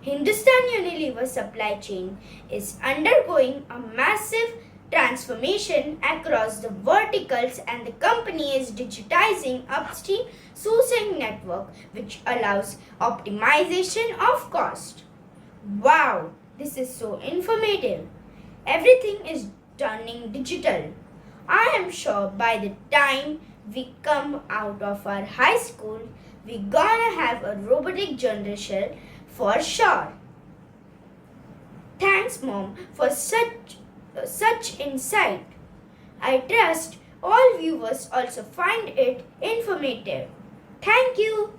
Hindustan Unilever supply chain is undergoing a massive transformation across the verticals and the company is digitizing upstream sourcing network which allows optimization of cost. Wow, this is so informative. Everything is turning digital. I am sure by the time we come out of our high school, we gonna have a robotic generation for sure. Thanks, Mom, for such insight. I trust all viewers also find it informative. Thank you.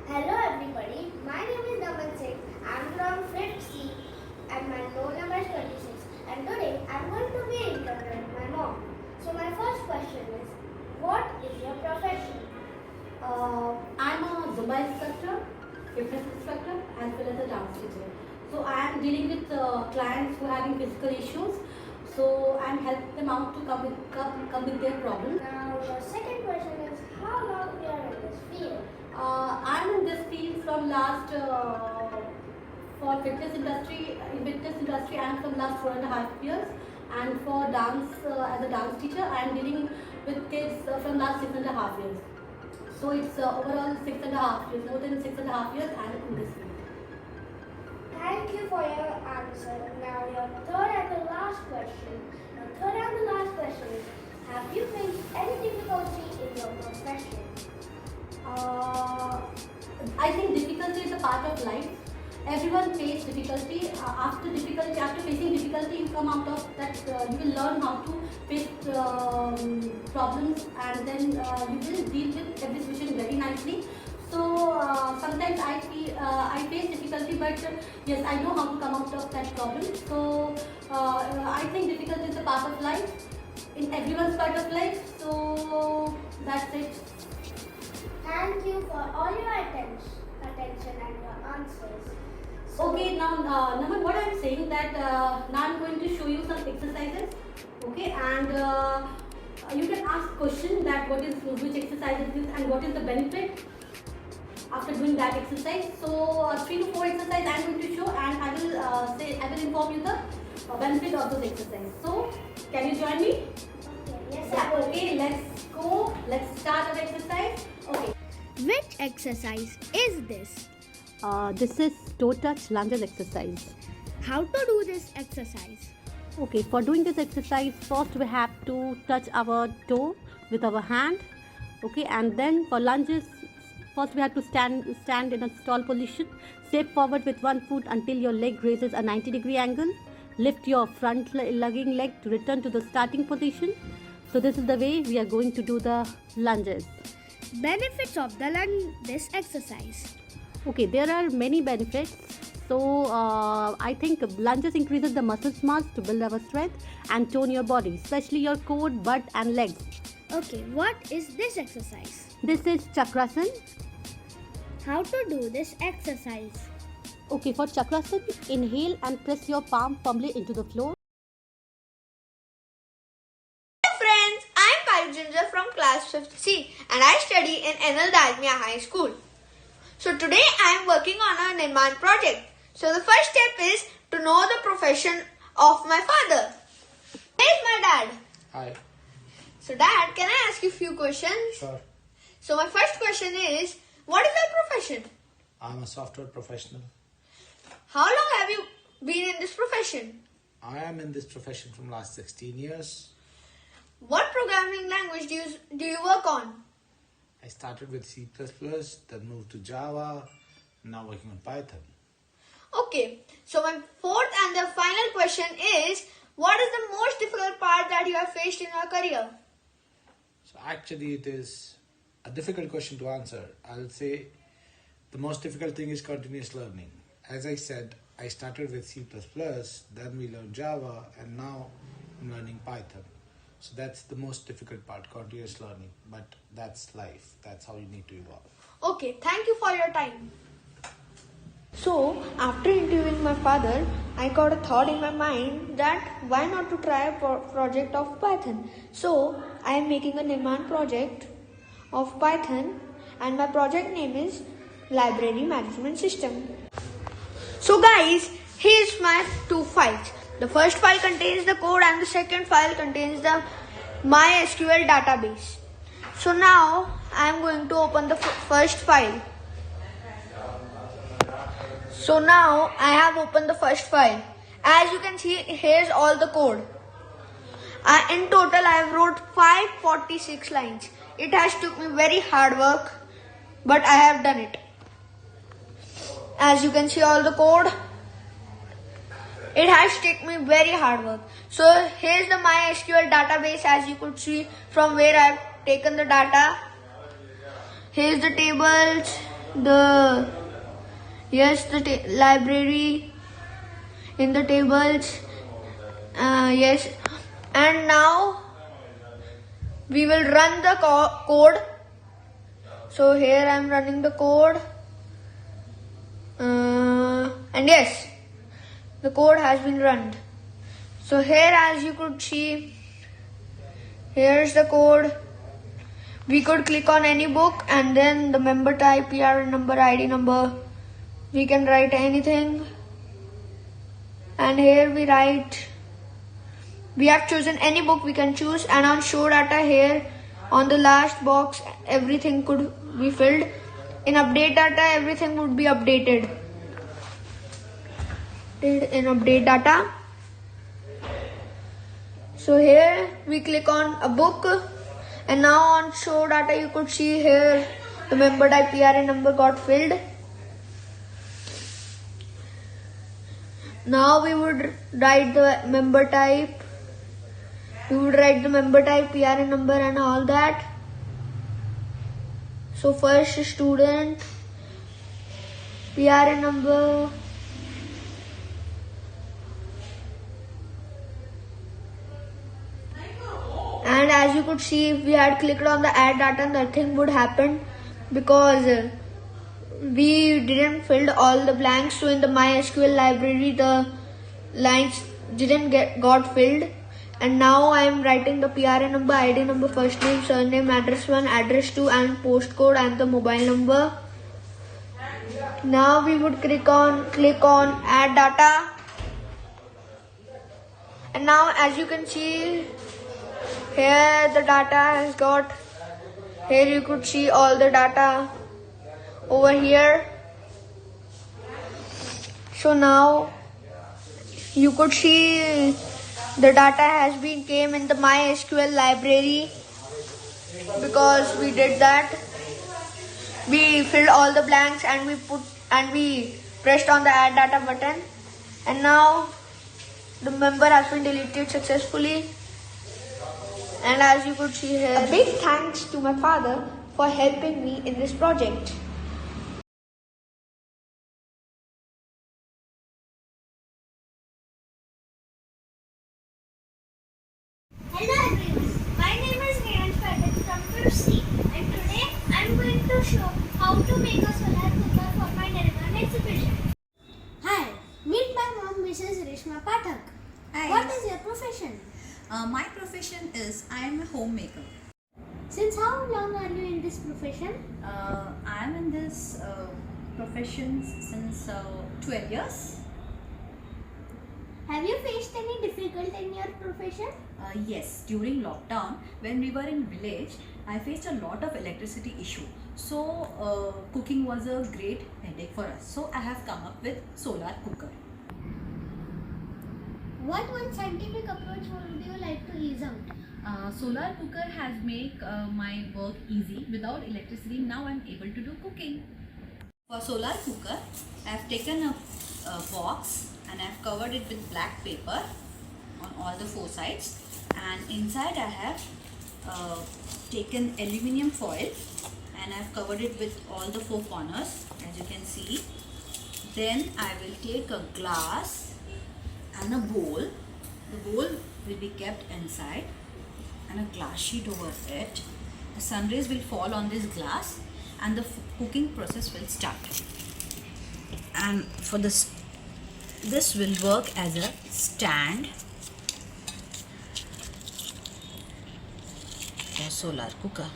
Hello everybody, my name is Nirmaan. I'm from 5th C and my roll number is 26 and today I'm going to be interviewing my mom. So my first question is, what is your profession? I'm a Zumba instructor, fitness instructor, as well as a dance teacher. So I am dealing with clients who are having physical issues. So I am helping them out to come with their problem. Now, your second question is how long you are in this field? I am in this field from last for fitness industry. In fitness industry, I am from last 4.5 years, and for dance as a dance teacher, I am dealing with kids from last 6.5 years. So it's overall 6.5 years, more than 6.5 years I am in this field. Thank you for your answer. Now your third and the last question. Is, have you faced any difficulty in your profession? I think difficulty is a part of life. Everyone faces difficulty. After facing difficulty, you come out of that. You will learn how to face problems, and then you will deal with every situation very nicely. So sometimes I face difficulty, but yes, I know how to come out of that problem. So I think difficulty is a part of life, in everyone's part of life. So that's it. Thank you for all your attention and your answers. Okay, now Nirmaan, what I am saying that now I am going to show you some exercises. Okay, and you can ask question that which exercise is this and what is the benefit after doing that exercise. So 3 to 4 exercises I am going to show, and I will inform you the benefit of those exercises. So can you join me? Okay, yes. Yeah, okay, let's go. Let's start our exercise. Okay. Which exercise is this? This is toe touch lunges exercise. How to do this exercise? Okay, for doing this exercise, first we have to touch our toe with our hand. Okay, and then for lunges, first we have to stand in a tall position. Step forward with one foot until your leg raises a 90-degree angle. Lift your front lugging leg to return to the starting position. So this is the way we are going to do the lunges. Benefits of this exercise. Okay, there are many benefits. So I think lunges increases the muscle mass to build our strength and tone your body, especially your core, butt and legs. Okay, what is this exercise? This is Chakrasan. How to do this exercise? Okay, for Chakrasan, inhale and press your palm firmly into the floor. Hello friends, I am Payujinder from class 5th C and I study in NL Dalmia High School. So today I am working on a Nirmaan project. So the first step is to know the profession of my father. Here's my dad. Hi. So dad, can I ask you a few questions? Sure. So my first question is, what is your profession? I'm a software professional. How long have you been in this profession? I am in this profession from last 16 years. What programming language do you work on? I started with C++, then moved to Java, now working on Python. Okay, so my fourth and the final question is, what is the most difficult part that you have faced in your career? So actually it is a difficult question to answer. I'll say the most difficult thing is continuous learning. As I said, I started with C++, then we learned Java, and now I'm learning Python. So that's the most difficult part, continuous learning. But that's life. That's how you need to evolve. Okay, thank you for your time. So, after interviewing my father, I got a thought in my mind that why not to try a project of Python. So, I am making a Nirmaan project of Python and my project name is Library Management System. So guys, here's my 2 files. The first file contains the code and the second file contains the MySQL database. So now I am going to open the first file. So now I have opened the first file. As you can see, here's all the code. In total I have wrote 546 lines. It has took me very hard work, but I have done it. As you can see all the code. It has taken me very hard work. So here's the MySQL database, as you could see from where I've taken the data. Here's the tables, the library in the tables. Yes, and now we will run the code. So here I'm running the code, and yes, the code has been run. So here, as you could see, here's the code. We could click on any book and then the member type, PRN number, ID number. We can write anything. And here we write, we have chosen any book we can choose, and on show data here on the last box everything could be filled. In update data everything would be updated. In update data. So here we click on a book, and now on show data you could see here the member type PRN number got filled. Now we would write the member type. We would write the member type, PRN number and all that. So first student, PRN number, and as you could see, if we had clicked on the add data, nothing would happen because we didn't fill all the blanks. So in the MySQL library the lines didn't got filled. And now I am writing the PRN number, ID number, first name, surname, address 1, address 2 and postcode and the mobile number. Now we would click on add data. And now as you can see, here the data has got, here you could see all the data over here. So now you could see the data has been came in the MySQL library because we did that. We filled all the blanks and we pressed on the add data button, and now the member has been deleted successfully. And as you could see here, a big thanks to my father for helping me in this project. Hello everyone, my name is Nirmaan from Kursi, and today I am going to show how to make a solar cooker for my Nirmaan exhibition. Hi, meet my mom, Mrs. Rishma Pathak. Hi. What is your profession? My profession is I am a homemaker. Since how long are you in this profession? I am in this profession since 12 years. Have you faced any difficulty in your profession? Yes, during lockdown when we were in village, I faced a lot of electricity issue. So cooking was a great headache for us. So I have come up with solar cooker. What one scientific approach would you like to ease out? Solar cooker has made my work easy. Without electricity, now I am able to do cooking. For solar cooker, I have taken a box and I have covered it with black paper on all the four sides, and inside I have taken aluminium foil and I have covered it with all the four corners, as you can see. Then I will take a glass and a bowl. The bowl will be kept inside and a glass sheet over it. The sun rays will fall on this glass and the cooking process will start. And for this will work as a stand for solar cooker.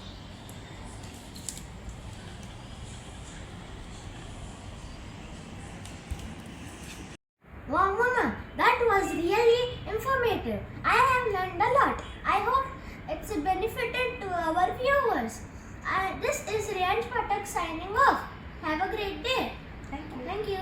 Wow, Mama, that was really informative. I have learned a lot. I hope it's benefited to our viewers. This is Riyansh Patak signing off. Have a great day. Thank you.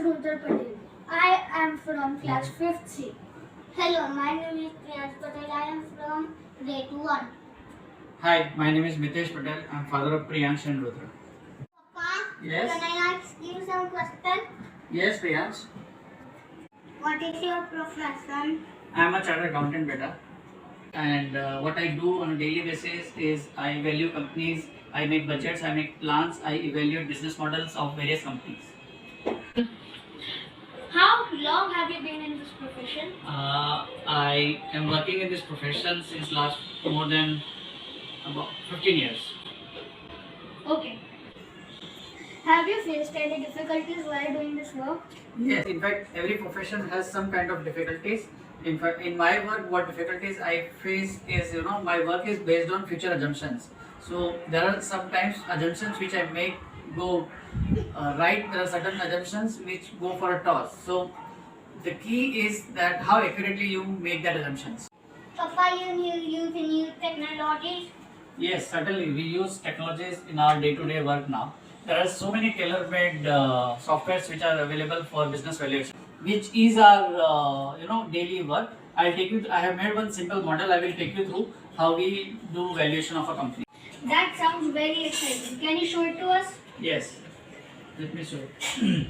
Rudra Patel. I am from class 5th C. Hello, my name is Priyansh Patel. I am from grade 1. Hi, my name is Mitesh Patel. I'm father of Priyansh and Rudra. Papa, Yes? can I ask you some questions? Yes, Priyansh. What is your profession? I'm a chartered accountant, beta. And what I do on a daily basis is I value companies, I make budgets, I make plans, I evaluate business models of various companies. How long have you been in this profession? I am working in this profession since last more than about 15 years. Okay. Have you faced any difficulties while doing this work? Yes, in fact, every profession has some kind of difficulties. In fact, in my work, what difficulties I face is, my work is based on future assumptions. So there are sometimes assumptions which I make go right. There are certain assumptions which go for a toss. So the key is that how accurately you make that assumptions. Papa, you use new technologies? Yes, certainly. We use technologies in our day-to-day work now. There are so many tailor-made softwares which are available for business valuation, which is our daily work. I'll take you. I have made one simple model. I will take you through how we do valuation of a company. That sounds very exciting. Can you show it to us? Yes. Let me show you.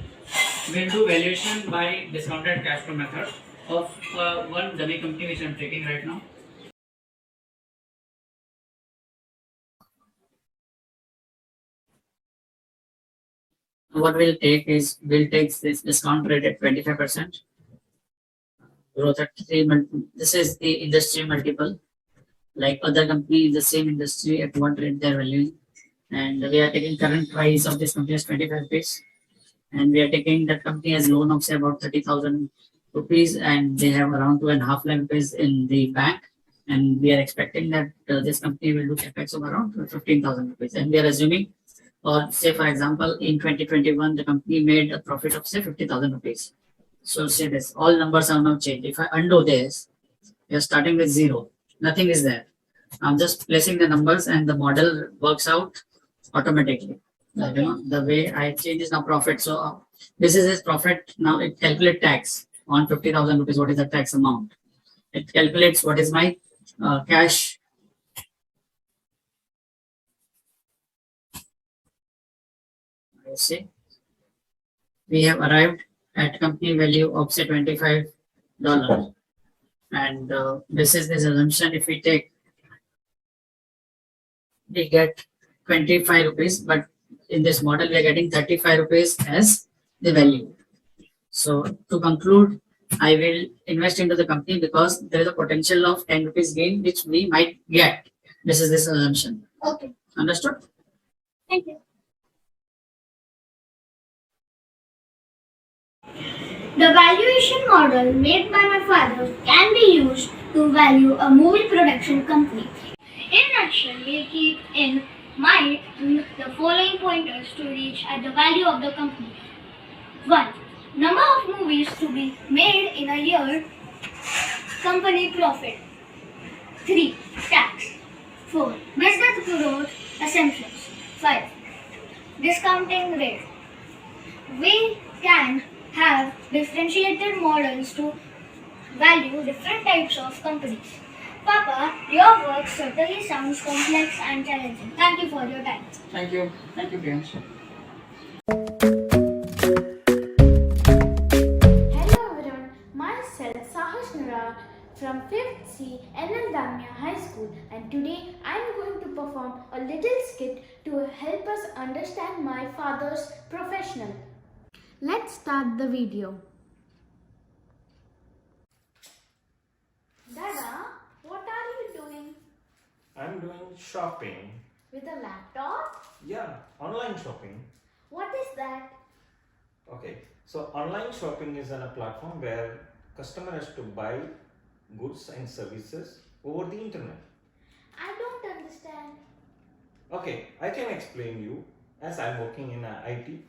We'll do valuation by discounted cash flow method of one dummy company which I'm taking right now. What we'll take is we'll take this discount rate at 25%. Growth at 3. This is the industry multiple. Like other company in the same industry at what rate they're valuing. And we are taking current price of this company as 25 rupees. And we are taking that company as loan of say about 30,000 rupees, and they have around 2.5 lakh rupees in the bank. And we are expecting that this company will do capex of around 15,000 rupees. And we are assuming, or say for example, in 2021, the company made a profit of say 50,000 rupees. So say this, all numbers are now changed. If I undo this, we are starting with 0. Nothing is there. I'm just placing the numbers and the model works out automatically. Like, the way I change is now profit. So this is his profit. Now it calculates tax on 50,000 rupees. What is the tax amount? It calculates what is my cash. I see. We have arrived at company value of say $25. And this is this assumption. If we take, we get 25 rupees, but in this model, we are getting 35 rupees as the value. So to conclude, I will invest into the company because there is a potential of 10 rupees gain which we might get. This is this assumption. Okay. Understood? Thank you. The valuation model made by my father can be used to value a movie production company. In a nutshell, we keep in mind the following pointers to reach at the value of the company. 1. Number of movies to be made in a year. Company profit. 3. Tax. 4. Business growth assumptions. 5. Discounting rate. We can have differentiated models to value different types of companies. Papa, your work certainly sounds complex and challenging. Thank you for your time. Thank you. Thank you, Priyansh. Hello everyone, myself Sahash Nirmaan from 5th C NL Damia High School, and today I am going to perform a little skit to help us understand my father's professional. Let's start the video. Dada, what are you doing? I'm doing shopping. With a laptop? Yeah, online shopping. What is that? Okay, so online shopping is on a platform where customer has to buy goods and services over the internet. I don't understand. Okay, I can explain you as I'm working in IT.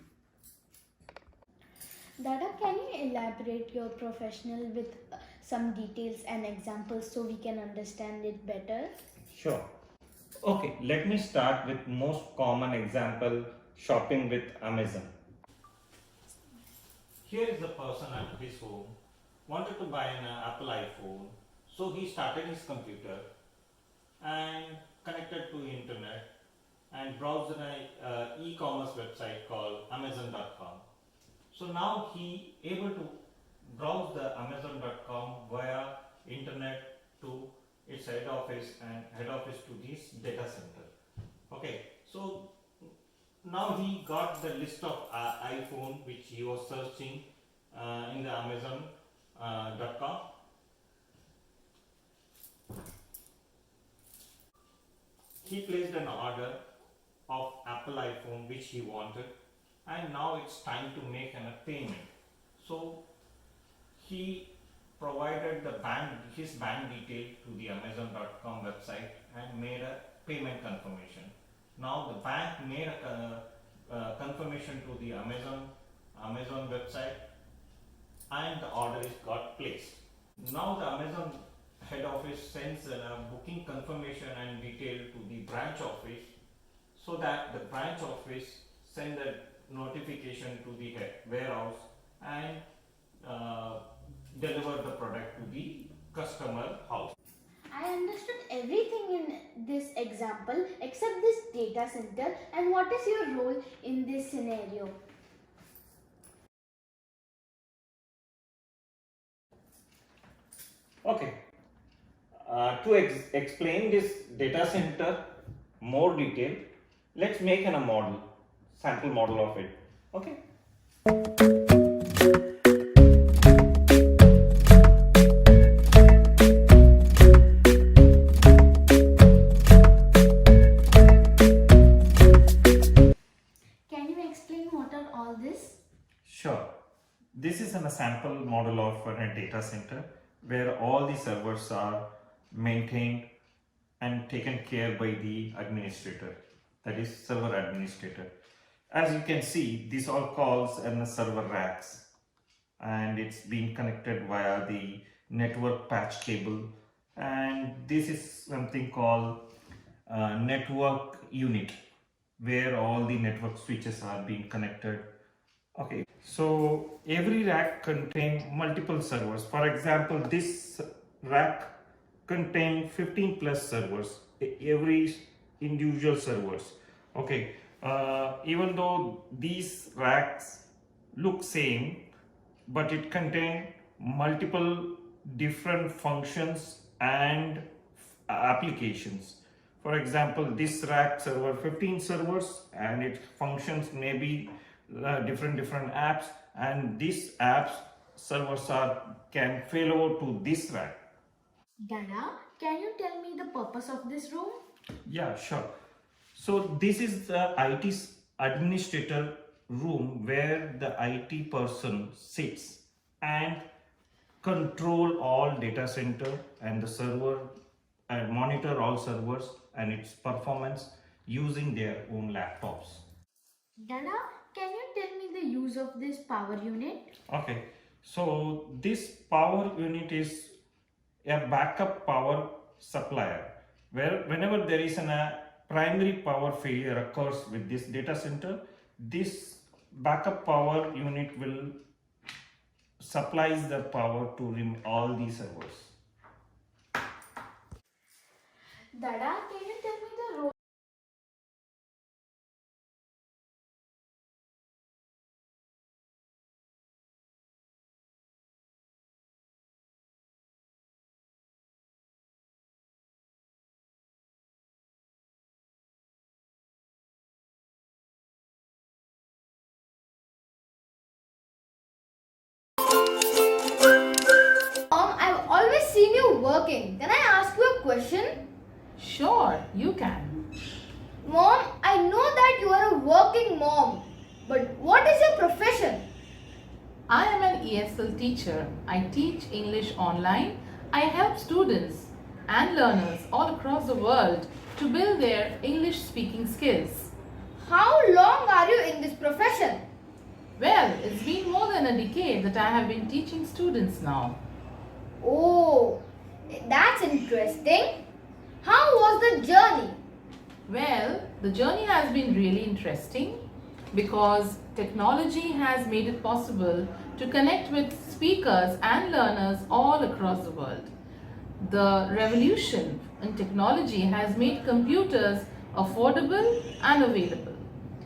Dada, can you elaborate your professional with some details and examples so we can understand it better? Sure. Okay, let me start with most common example, shopping with Amazon. here is the person at his home, wanted to buy an Apple iPhone, so he started his computer and connected to internet and browsed an e-commerce website called Amazon.com. So now he able to browse the Amazon.com via internet to its head office and head office to this data center. Okay, so now he got the list of iPhone which he was searching in the Amazon.com. He placed an order of Apple iPhone which he wanted, and now it's time to make a payment. So he provided his bank detail to the Amazon.com website and made a payment confirmation. Now the bank made a confirmation to the Amazon website, and the order is got placed. Now the Amazon head office sends a booking confirmation and detail to the branch office, so that the branch office send a notification to the warehouse and deliver the product to the customer house. I understood everything in this example except this data center, and what is your role in this scenario? Okay, to explain this data center more detail, let's make a model, sample model of it. Okay. Can you explain what are all this? Sure. This is a sample model of a data center where all the servers are maintained and taken care by the administrator, that is server administrator. As you can see, this all calls and server racks, and it's being connected via the network patch cable, and this is something called network unit where all the network switches are being connected. Okay, so every rack contains multiple servers. For example, this rack contains 15 plus servers, every individual servers. Okay, even though these racks look same, but it contains multiple different functions and applications. For example, this rack server 15 servers, and it functions maybe different apps, and these apps servers can fail over to this rack. Dada, can you tell me the purpose of this room? Yeah, sure. So this is the IT administrator room where the IT person sits and control all data center and the server and monitor all servers and its performance using their own laptops. Dada, can you tell me the use of this power unit? Okay, so this power unit is a backup power supplier where whenever there is a primary power failure occurs with this data center, this backup power unit will supplies the power to all these servers. Dada, can you tell me the role? I've always seen you working. Can I ask you a question? Sure, you can. Mom, I know that you are a working mom, but what is your profession? I am an ESL teacher. I teach English online. I help students and learners all across the world to build their English speaking skills. How long are you in this profession? Well, it's been more than a decade that I have been teaching students now. Oh, that's interesting. How was the journey? Well, the journey has been really interesting because technology has made it possible to connect with speakers and learners all across the world. The revolution in technology has made computers affordable and available.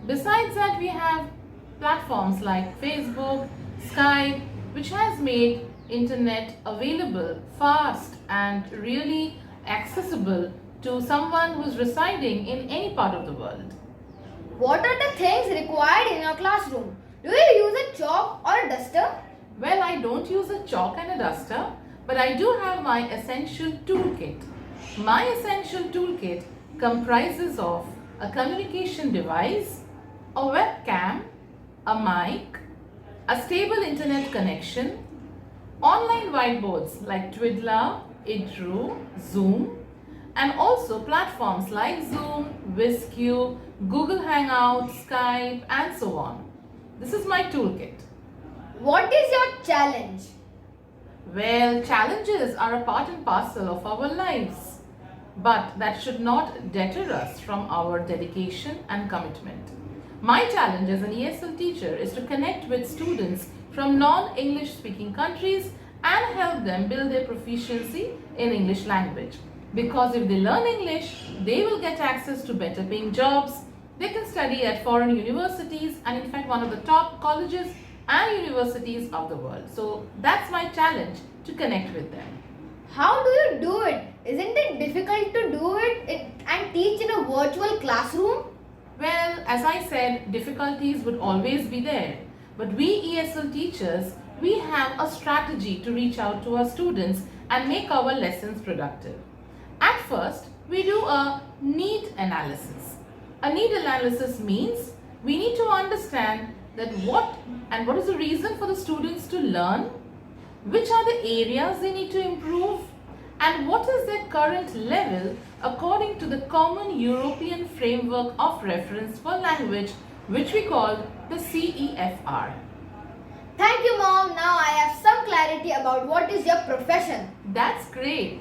Besides that, we have platforms like Facebook, Skype, which has made internet available fast and really accessible to someone who's residing in any part of the world. What are the things required in your classroom? Do you use a chalk or a duster? Well, I don't use a chalk and a duster, but I do have my essential toolkit. My essential toolkit comprises of a communication device, a webcam, a mic, a stable internet connection, online whiteboards like Twiddler, Idru, Zoom, and also platforms like Zoom, WizQ, Google Hangouts, Skype, and so on. This is my toolkit. What is your challenge? Well, challenges are a part and parcel of our lives, but that should not deter us from our dedication and commitment. My challenge as an ESL teacher is to connect with students from non-English speaking countries and help them build their proficiency in English language. Because if they learn English, they will get access to better paying jobs. They can study at foreign universities and in fact one of the top colleges and universities of the world. So that's my challenge, to connect with them. How do you do it? Isn't it difficult to do it and teach in a virtual classroom? Well, as I said, difficulties would always be there. But we ESL teachers, we have a strategy to reach out to our students and make our lessons productive. At first, we do a need analysis. A need analysis means we need to understand that what is the reason for the students to learn, which are the areas they need to improve, and what is their current level according to the Common European Framework of Reference for Language, which we call the CEFR. Thank you, Mom. Now I have some clarity about what is your profession. That's great.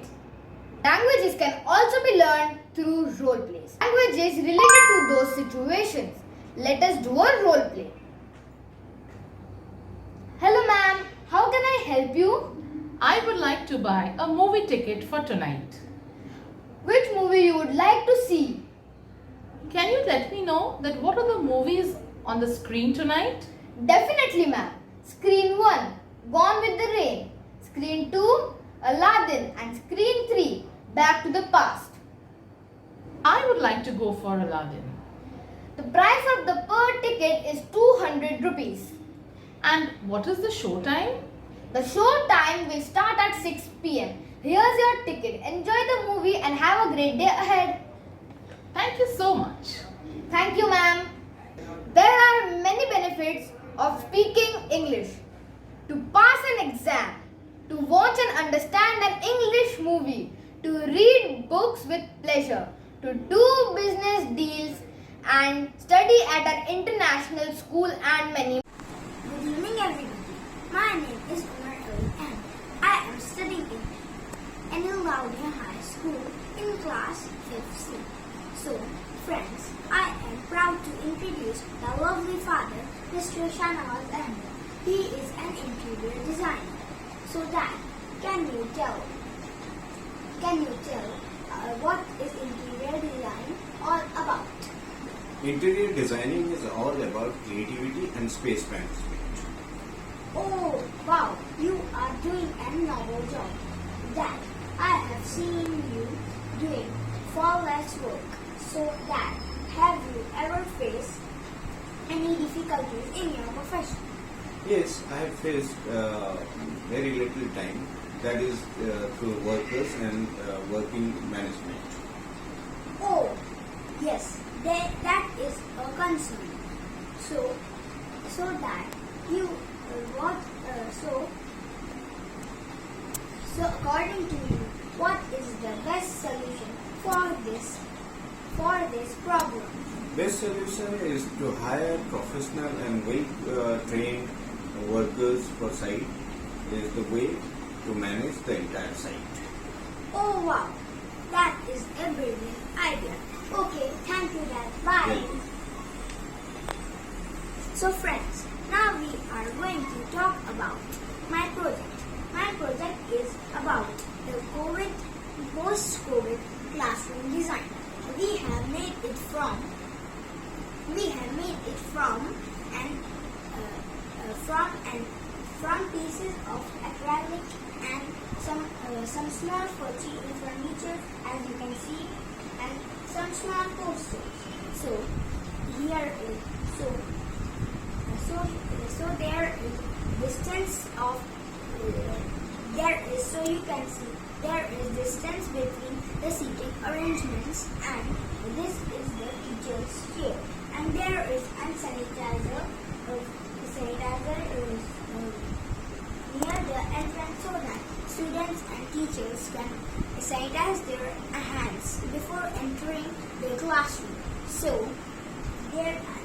Languages can also be learned through role plays. Languages related to those situations. Let us do a role play. Hello, ma'am. How can I help you? I would like to buy a movie ticket for tonight. Which movie you would like to see? Can you let me know that what are the movies on the screen tonight? Definitely, ma'am. Screen 1, Gone with the Rain. Screen 2, Aladdin. And Screen 3, Back to the Past. I would like to go for Aladdin. The price of the per ticket is 200 rupees. And what is the show time? The show time will start at 6 p.m. Here's your ticket. Enjoy the movie and have a great day ahead. Thank you so much. Thank you, ma'am. There are many benefits of speaking English. To pass an exam, to watch and understand an English movie, to read books with pleasure, to do business deals and study at an international school and many. Good evening everybody. My name is Umar Ali and I am studying in Enilaudia High School in class 5th C. So, friends, I am proud to introduce my lovely father, Mr. Shanawaz Ahmed. He is an interior designer. So, Dad, can you tell what is interior design all about? Interior designing is all about creativity and space management. Oh, wow, you are doing a noble job. Dad, I have seen you doing flawless work. So, Dad, have you ever faced any difficulties in your profession? Yes, I have faced very little time, that is through workers and working management. Oh, yes, that is a concern. So that you so according to you, what is the best solution for this problem? Best solution is to hire professional and well-trained workers per site is the way to manage the entire site. Oh wow, that is a brilliant idea. Okay, thank you Dad. Bye. Welcome. So friends, now we are going to talk about my project. My project is about the post-COVID classroom design. We have made it from pieces of acrylic and some small furniture, as you can see, and some small posters. So here is so there is distance of so you can see there is distance between the seating arrangements, and this is the teacher's chair, and there is sanitizer near the entrance so that students and teachers can sanitize their hands before entering the classroom. So there are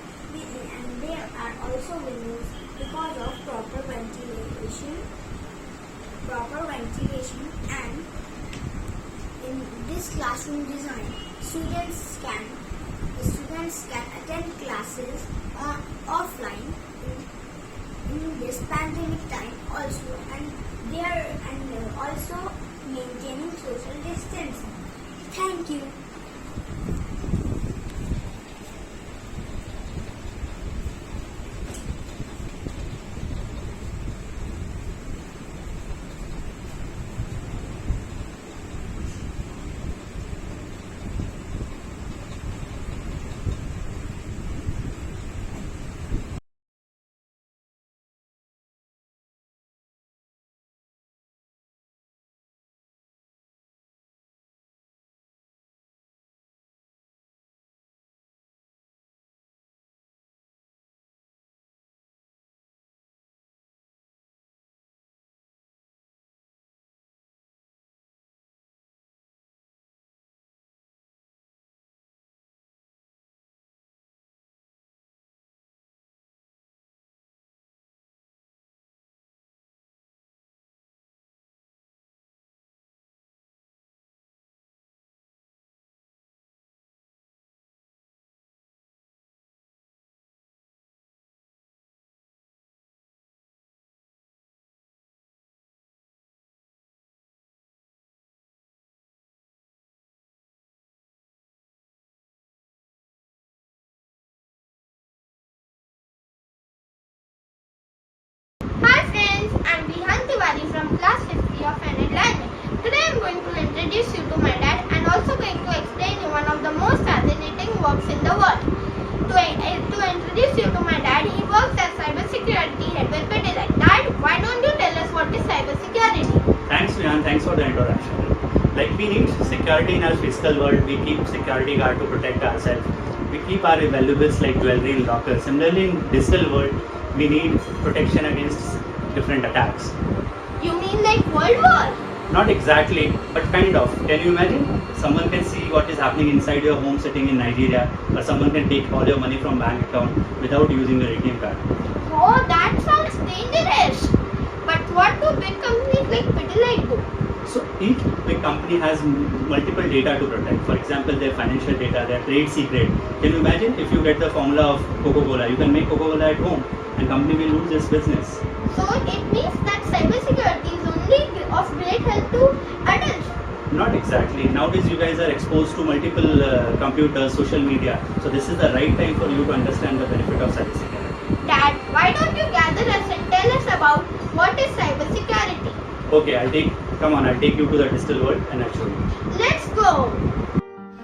also windows because of proper ventilation, and in this classroom design, students can attend classes offline in this pandemic time also, and also maintaining social distancing. Thank you. Hi friends, I'm Vihan Tiwari from class 50 of an alignment. Today I'm going to introduce you to my dad and also going to explain you one of the most fascinating works in the world. To introduce you to my dad, he works as cybersecurity head with Pidilite. Dad, why don't you tell us what is cybersecurity? Thanks Vihan, thanks for the introduction. Like we need security in our physical world, we keep security guard to protect ourselves. We keep our valuables like jewelry in lockers. Similarly in digital world, we need protection against different attacks. You mean like World War? Not exactly, but kind of. Can you imagine? Someone can see what is happening inside your home sitting in Nigeria, or someone can take all your money from bank account without using your ATM card. Oh, that sounds dangerous. But what do big companies like Pidilite do? So each big company has multiple data to protect. For example, their financial data, their trade secret. Can you imagine if you get the formula of Coca-Cola? You can make Coca-Cola at home and company will lose its business. So it means that cybersecurity is only of great help to adults. Not exactly. Nowadays you guys are exposed to multiple computers, social media. So this is the right time for you to understand the benefit of cybersecurity. Dad, why don't you gather us and tell us about what is cybersecurity? Okay, I'll take you to the digital world and I'll show you. Let's go!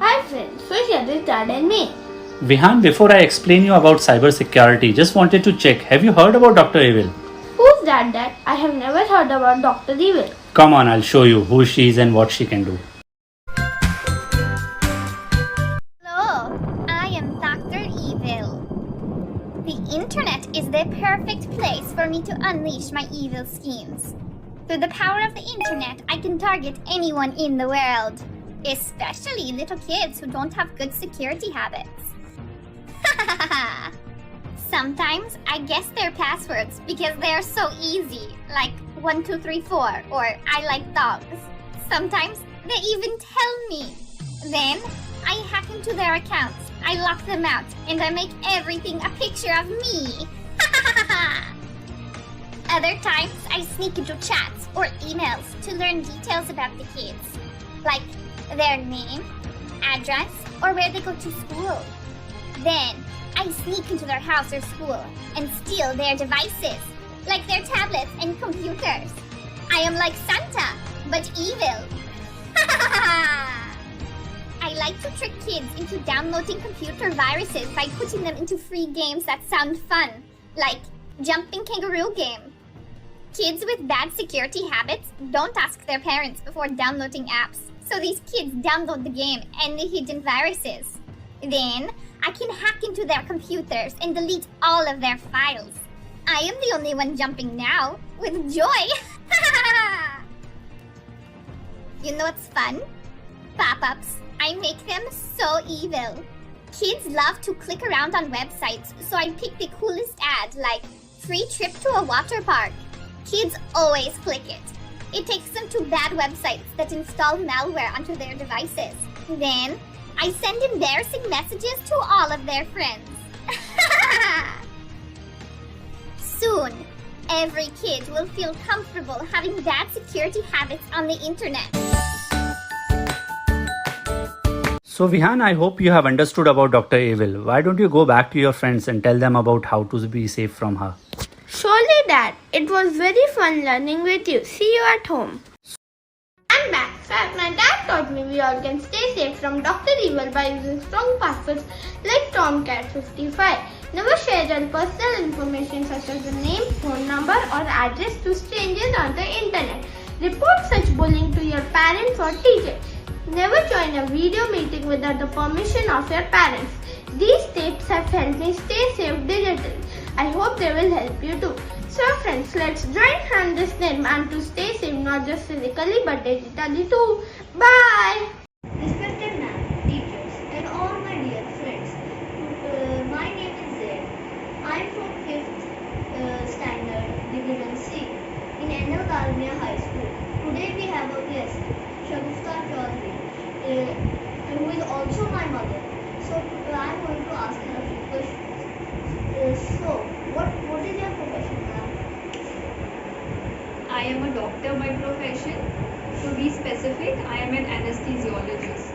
Hi friends, so here is Dad and me. Vihan, before I explain you about cybersecurity, just wanted to check, have you heard about Dr. Evil? Who's that, Dad? I have never heard about Dr. Evil. Come on, I'll show you who she is and what she can do. Hello, I am Dr. Evil. The internet is the perfect place for me to unleash my evil schemes. Through the power of the internet, I can target anyone in the world, especially little kids who don't have good security habits. Sometimes I guess their passwords because they are so easy, like 1234 or I like dogs. Sometimes they even tell me. Then I hack into their accounts, I lock them out, and I make everything a picture of me. Other times, I sneak into chats or emails to learn details about the kids, like their name, address, or where they go to school. Then, I sneak into their house or school and steal their devices, like their tablets and computers. I am like Santa, but evil. I like to trick kids into downloading computer viruses by putting them into free games that sound fun, like Jumping Kangaroo Game. Kids with bad security habits don't ask their parents before downloading apps, so these kids download the game and the hidden viruses. Then, I can hack into their computers and delete all of their files. I am the only one jumping now, with joy! You know what's fun? Pop-ups. I make them so evil. Kids love to click around on websites, so I pick the coolest ad, like free trip to a water park. Kids always click it. It takes them to bad websites that install malware onto their devices. Then, I send embarrassing messages to all of their friends. Soon, every kid will feel comfortable having bad security habits on the internet. So Vihan, I hope you have understood about Dr. Evil. Why don't you go back to your friends and tell them about how to be safe from her? Surely, Dad. It was very fun learning with you. See you at home. I'm back. Fact, my dad taught me we all can stay safe from Dr. Evil by using strong passwords like Tomcat55. Never share your personal information such as the name, phone number or address to strangers on the internet. Report such bullying to your parents or teachers. Never join a video meeting without the permission of your parents. These tips have helped me stay safe digitally. I hope they will help you too. So friends, let's join hands this Nirmaan to stay safe not just physically but digitally too. Bye! Respected ma'am, teachers, and all my dear friends. My name is Zaid. I'm from 5th standard, Division C, in Enel Dalmia High School. Today we have a guest, Shagufta Chaudhary, who is also my mother. So I'm going to ask her a few questions. So, what is your profession, ma'am? I am a doctor by profession. To be specific, I am an anesthesiologist.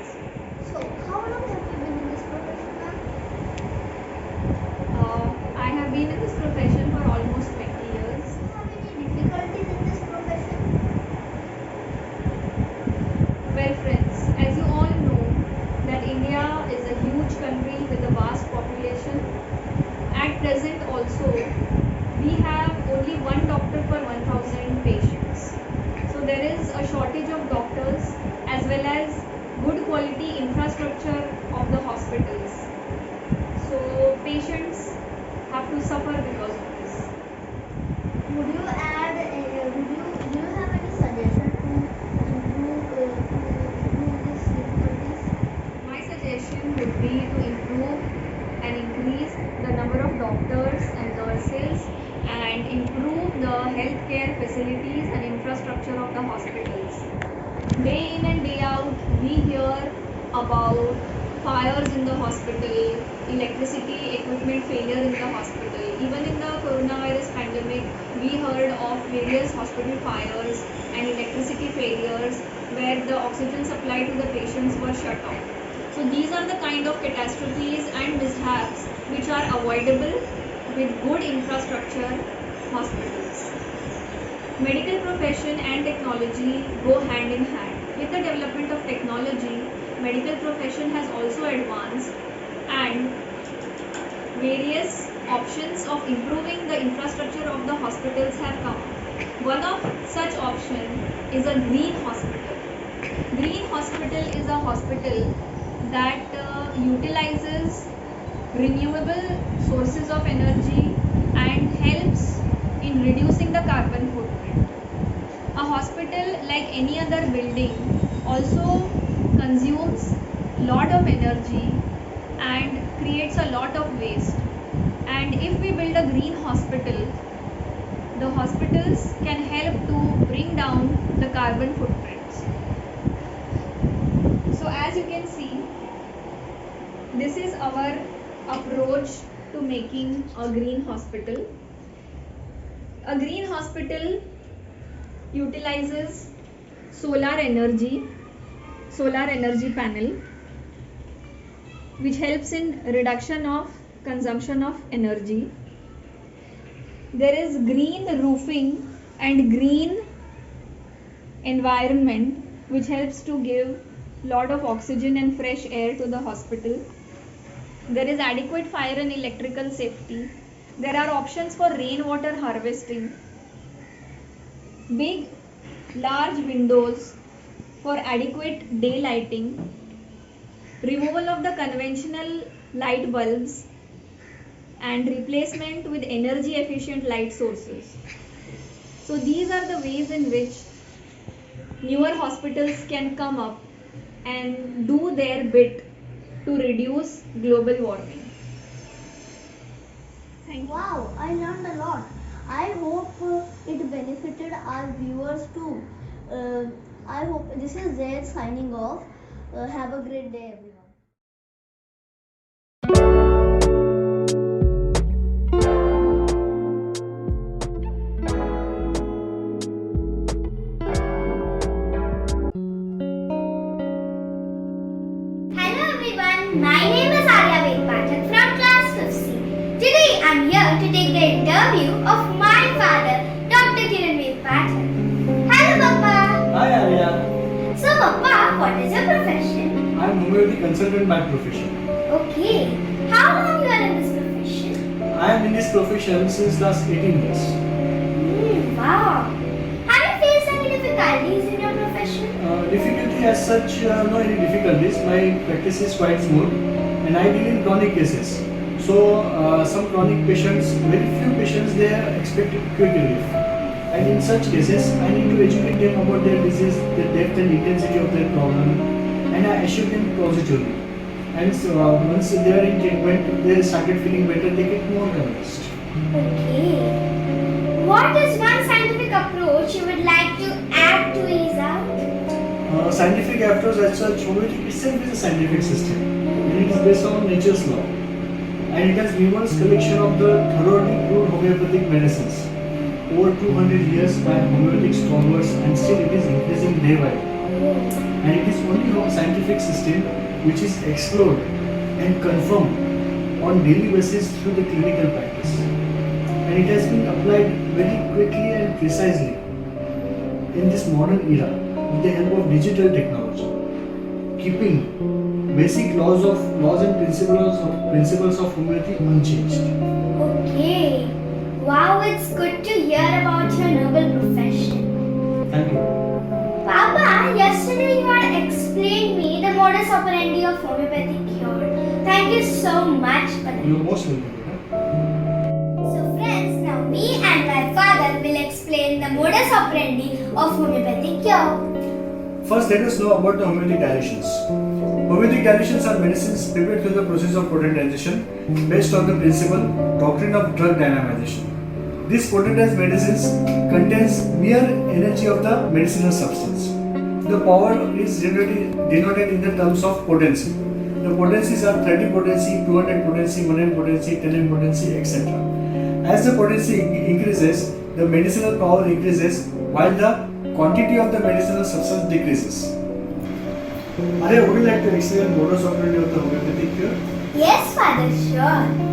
So, how long have you been in this profession, ma'am? I have been in this profession for almost 20 years. Do you have any difficulties in this profession? Well, friends, as you all know, that India is a huge country with a vast population. At present also, we have only one doctor per 1,000 patients. So there is a shortage of doctors as well as good quality infrastructure of the hospitals. So patients have to suffer because of this. Would you add, do you have any suggestion to improve these difficulties? My suggestion would be to improve and increase the number of doctors and nurses and improve the healthcare facilities and infrastructure of the hospitals. Day in and day out, we hear about fires in the hospital, electricity equipment failure in the hospital. Even in the coronavirus pandemic, we heard of various hospital fires and electricity failures where the oxygen supply to the patients were shut off. So these are the kind of catastrophes and mishaps which are avoidable with good infrastructure hospitals. Medical profession and technology go hand in hand. With the development of technology, medical profession has also advanced and various options of improving the infrastructure of the hospitals have come. One of such option is a green hospital. Green hospital is a hospital that utilizes renewable sources of energy and helps in reducing the carbon footprint. A hospital, like any other building, also consumes lot of energy and creates a lot of waste. And if we build a green hospital, the hospitals can help to bring down the carbon footprints. So as you can see, this is our approach to making a green hospital. A green hospital utilizes solar energy panel, which helps in reduction of consumption of energy. There is green roofing and green environment, which helps to give lot of oxygen and fresh air to the hospital. There is adequate fire and electrical safety. There are options for rainwater harvesting. Big, large windows for adequate daylighting. Removal of the conventional light bulbs and replacement with energy efficient light sources. So these are the ways in which newer hospitals can come up and do their bit to reduce global warming. Thank you. Wow, I learned a lot. I hope it benefited our viewers too. I hope this is Zaid signing off. Have a great day, everyone. Hello everyone, my name is Arya Pathak from class 5C. Today I'm here to take the interview of my father, Dr. Nirmaan Pathak. Hello Papa. Hi Arya. So Papa, what is your profession? I am homeopathy consultant by profession. Okay. How long you are in this profession? I am in this profession since last 18 years. Wow. Have you faced any difficulties in your profession? Difficulty as such, no any difficulties. My practice is quite smooth and I deal in chronic cases. So some chronic patients, very few patients, they are expected quick relief. And in such cases, I need to educate them about their disease, the depth and intensity of their problem, and I assure them positively. And so, once they are in treatment, they started feeling better, they get more convinced. Okay. What is one scientific approach you would like to add to ease out? Scientific approach as such, homeopathy itself is a scientific system. And it is based on nature's law. And it has numerous collection of the thoroughly proved homeopathic medicines. Over 200 years by homeopathic scholars, and still it is increasing day by day. And it is only a scientific system which is explored and confirmed on daily basis through the clinical practice. And it has been applied very quickly and precisely in this modern era with the help of digital technology, keeping basic laws and principles of homeopathy unchanged. Okay. Wow, it's good to hear about your noble profession. Thank you. Papa, yesterday you had explained me the modus operandi of homeopathic cure. Thank you so much for that. You are most welcome. So friends, now me and my father will explain the modus operandi of homeopathic cure. First, let us know about the homeopathic dilutions. Homeopathic dilutions are medicines prepared through the process of potentization based on the principle doctrine of drug dynamization. This potentized medicines contains mere energy of the medicinal substance. The power is denoted in the terms of potency. The potencies are 30 potency, 200 potency, 100 potency, 10 potency, etc. As the potency increases, the medicinal power increases while the quantity of the medicinal substance decreases. Arya, would you like to explain modus operandi of the homeopathic cure? Yes, Father, sure.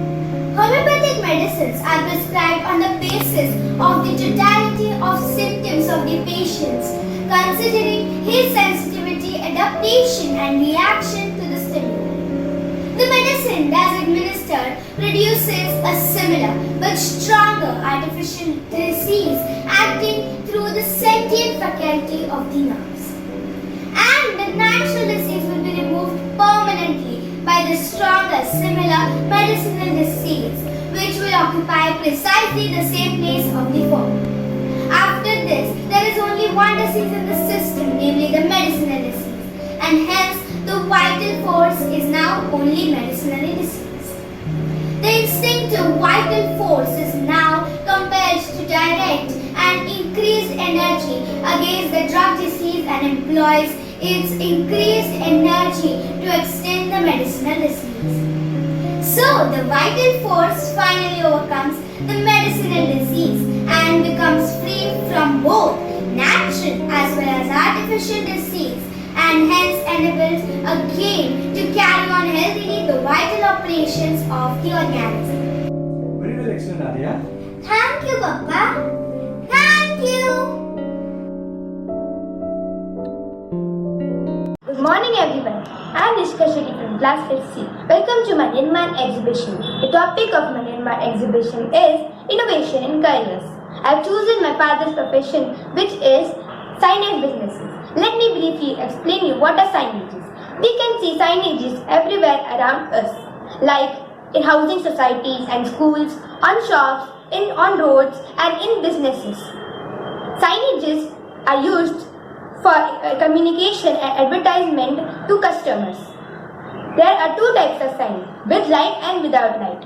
Homeopathic medicines are prescribed on the basis of the totality of symptoms of the patients, considering his sensitivity, adaptation, and reaction to the stimuli. The medicine, as administered, produces a similar but stronger artificial disease acting through the sentient faculty of the nerves. And the natural disease will be removed permanently by the stronger, similar medicinal disease, which will occupy precisely the same place of the former. After this, there is only one disease in the system, namely the medicinal disease, and hence the vital force is now only medicinal disease. The instinctive vital force is now compelled to direct and increased energy against the drug disease and employs its increased energy to extend the medicinal disease. So, the vital force finally overcomes the medicinal disease, and with beneficial disease and hence enables a game to carry on healthily the vital operations of the organism. Very well explained, Arya. Thank you, Papa. Thank you. Good morning everyone. I am Nishka Shetty from class 5C. Welcome to my Nirmaan exhibition. The topic of my Nirmaan exhibition is Innovation in Careers. I have chosen my father's profession, which is signage businesses. Let me briefly explain you what are signages. We can see signages everywhere around us, like in housing societies and schools, on shops, on roads and in businesses. Signages are used for communication and advertisement to customers. There are two types of signage, with light and without light.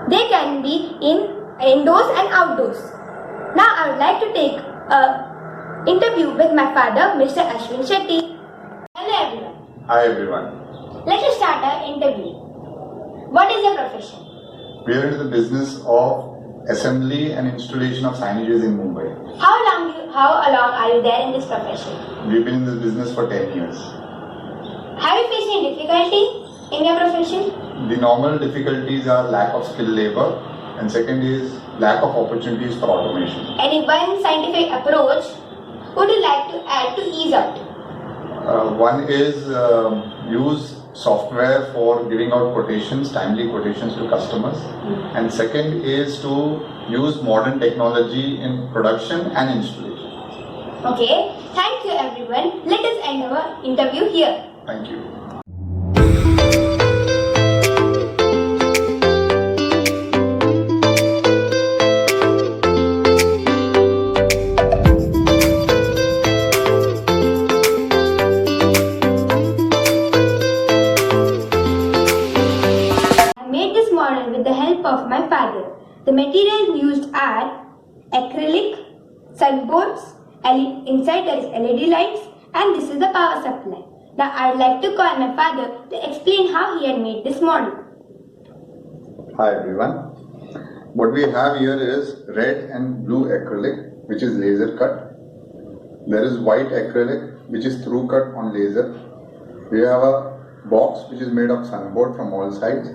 They can be indoors and outdoors. Now I would like to take an interview with my father, Mr. Ashwin Shetty. Hello everyone. Hi everyone. Let us start our interview. What is your profession? We are into the business of assembly and installation of signages in Mumbai. How long are you there in this profession? We've been in this business for 10 years. Have you faced any difficulty in your profession? The normal difficulties are lack of skilled labor, and second is lack of opportunities for automation. Any one scientific approach would you like to add to ease out? One is use software for giving out quotations, timely quotations to customers. And second is to use modern technology in production and installation. Okay, thank you everyone. Let us end our interview here. Thank you. With the help of my father. The materials used are acrylic, sunboards, inside there is LED lights, and this is the power supply. Now I would like to call my father to explain how he had made this model. Hi everyone. What we have here is red and blue acrylic, which is laser cut. There is white acrylic, which is through cut on laser. We have a box which is made of sunboard from all sides.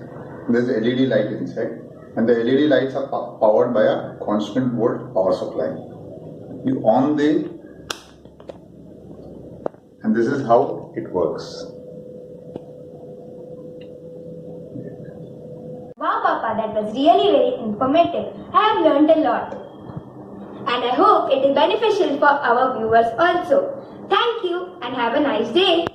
There is LED light inside, and the LED lights are powered by a constant volt power supply. You on and this is how it works. Wow Papa, that was really very informative. I have learned a lot. And I hope it is beneficial for our viewers also. Thank you and have a nice day.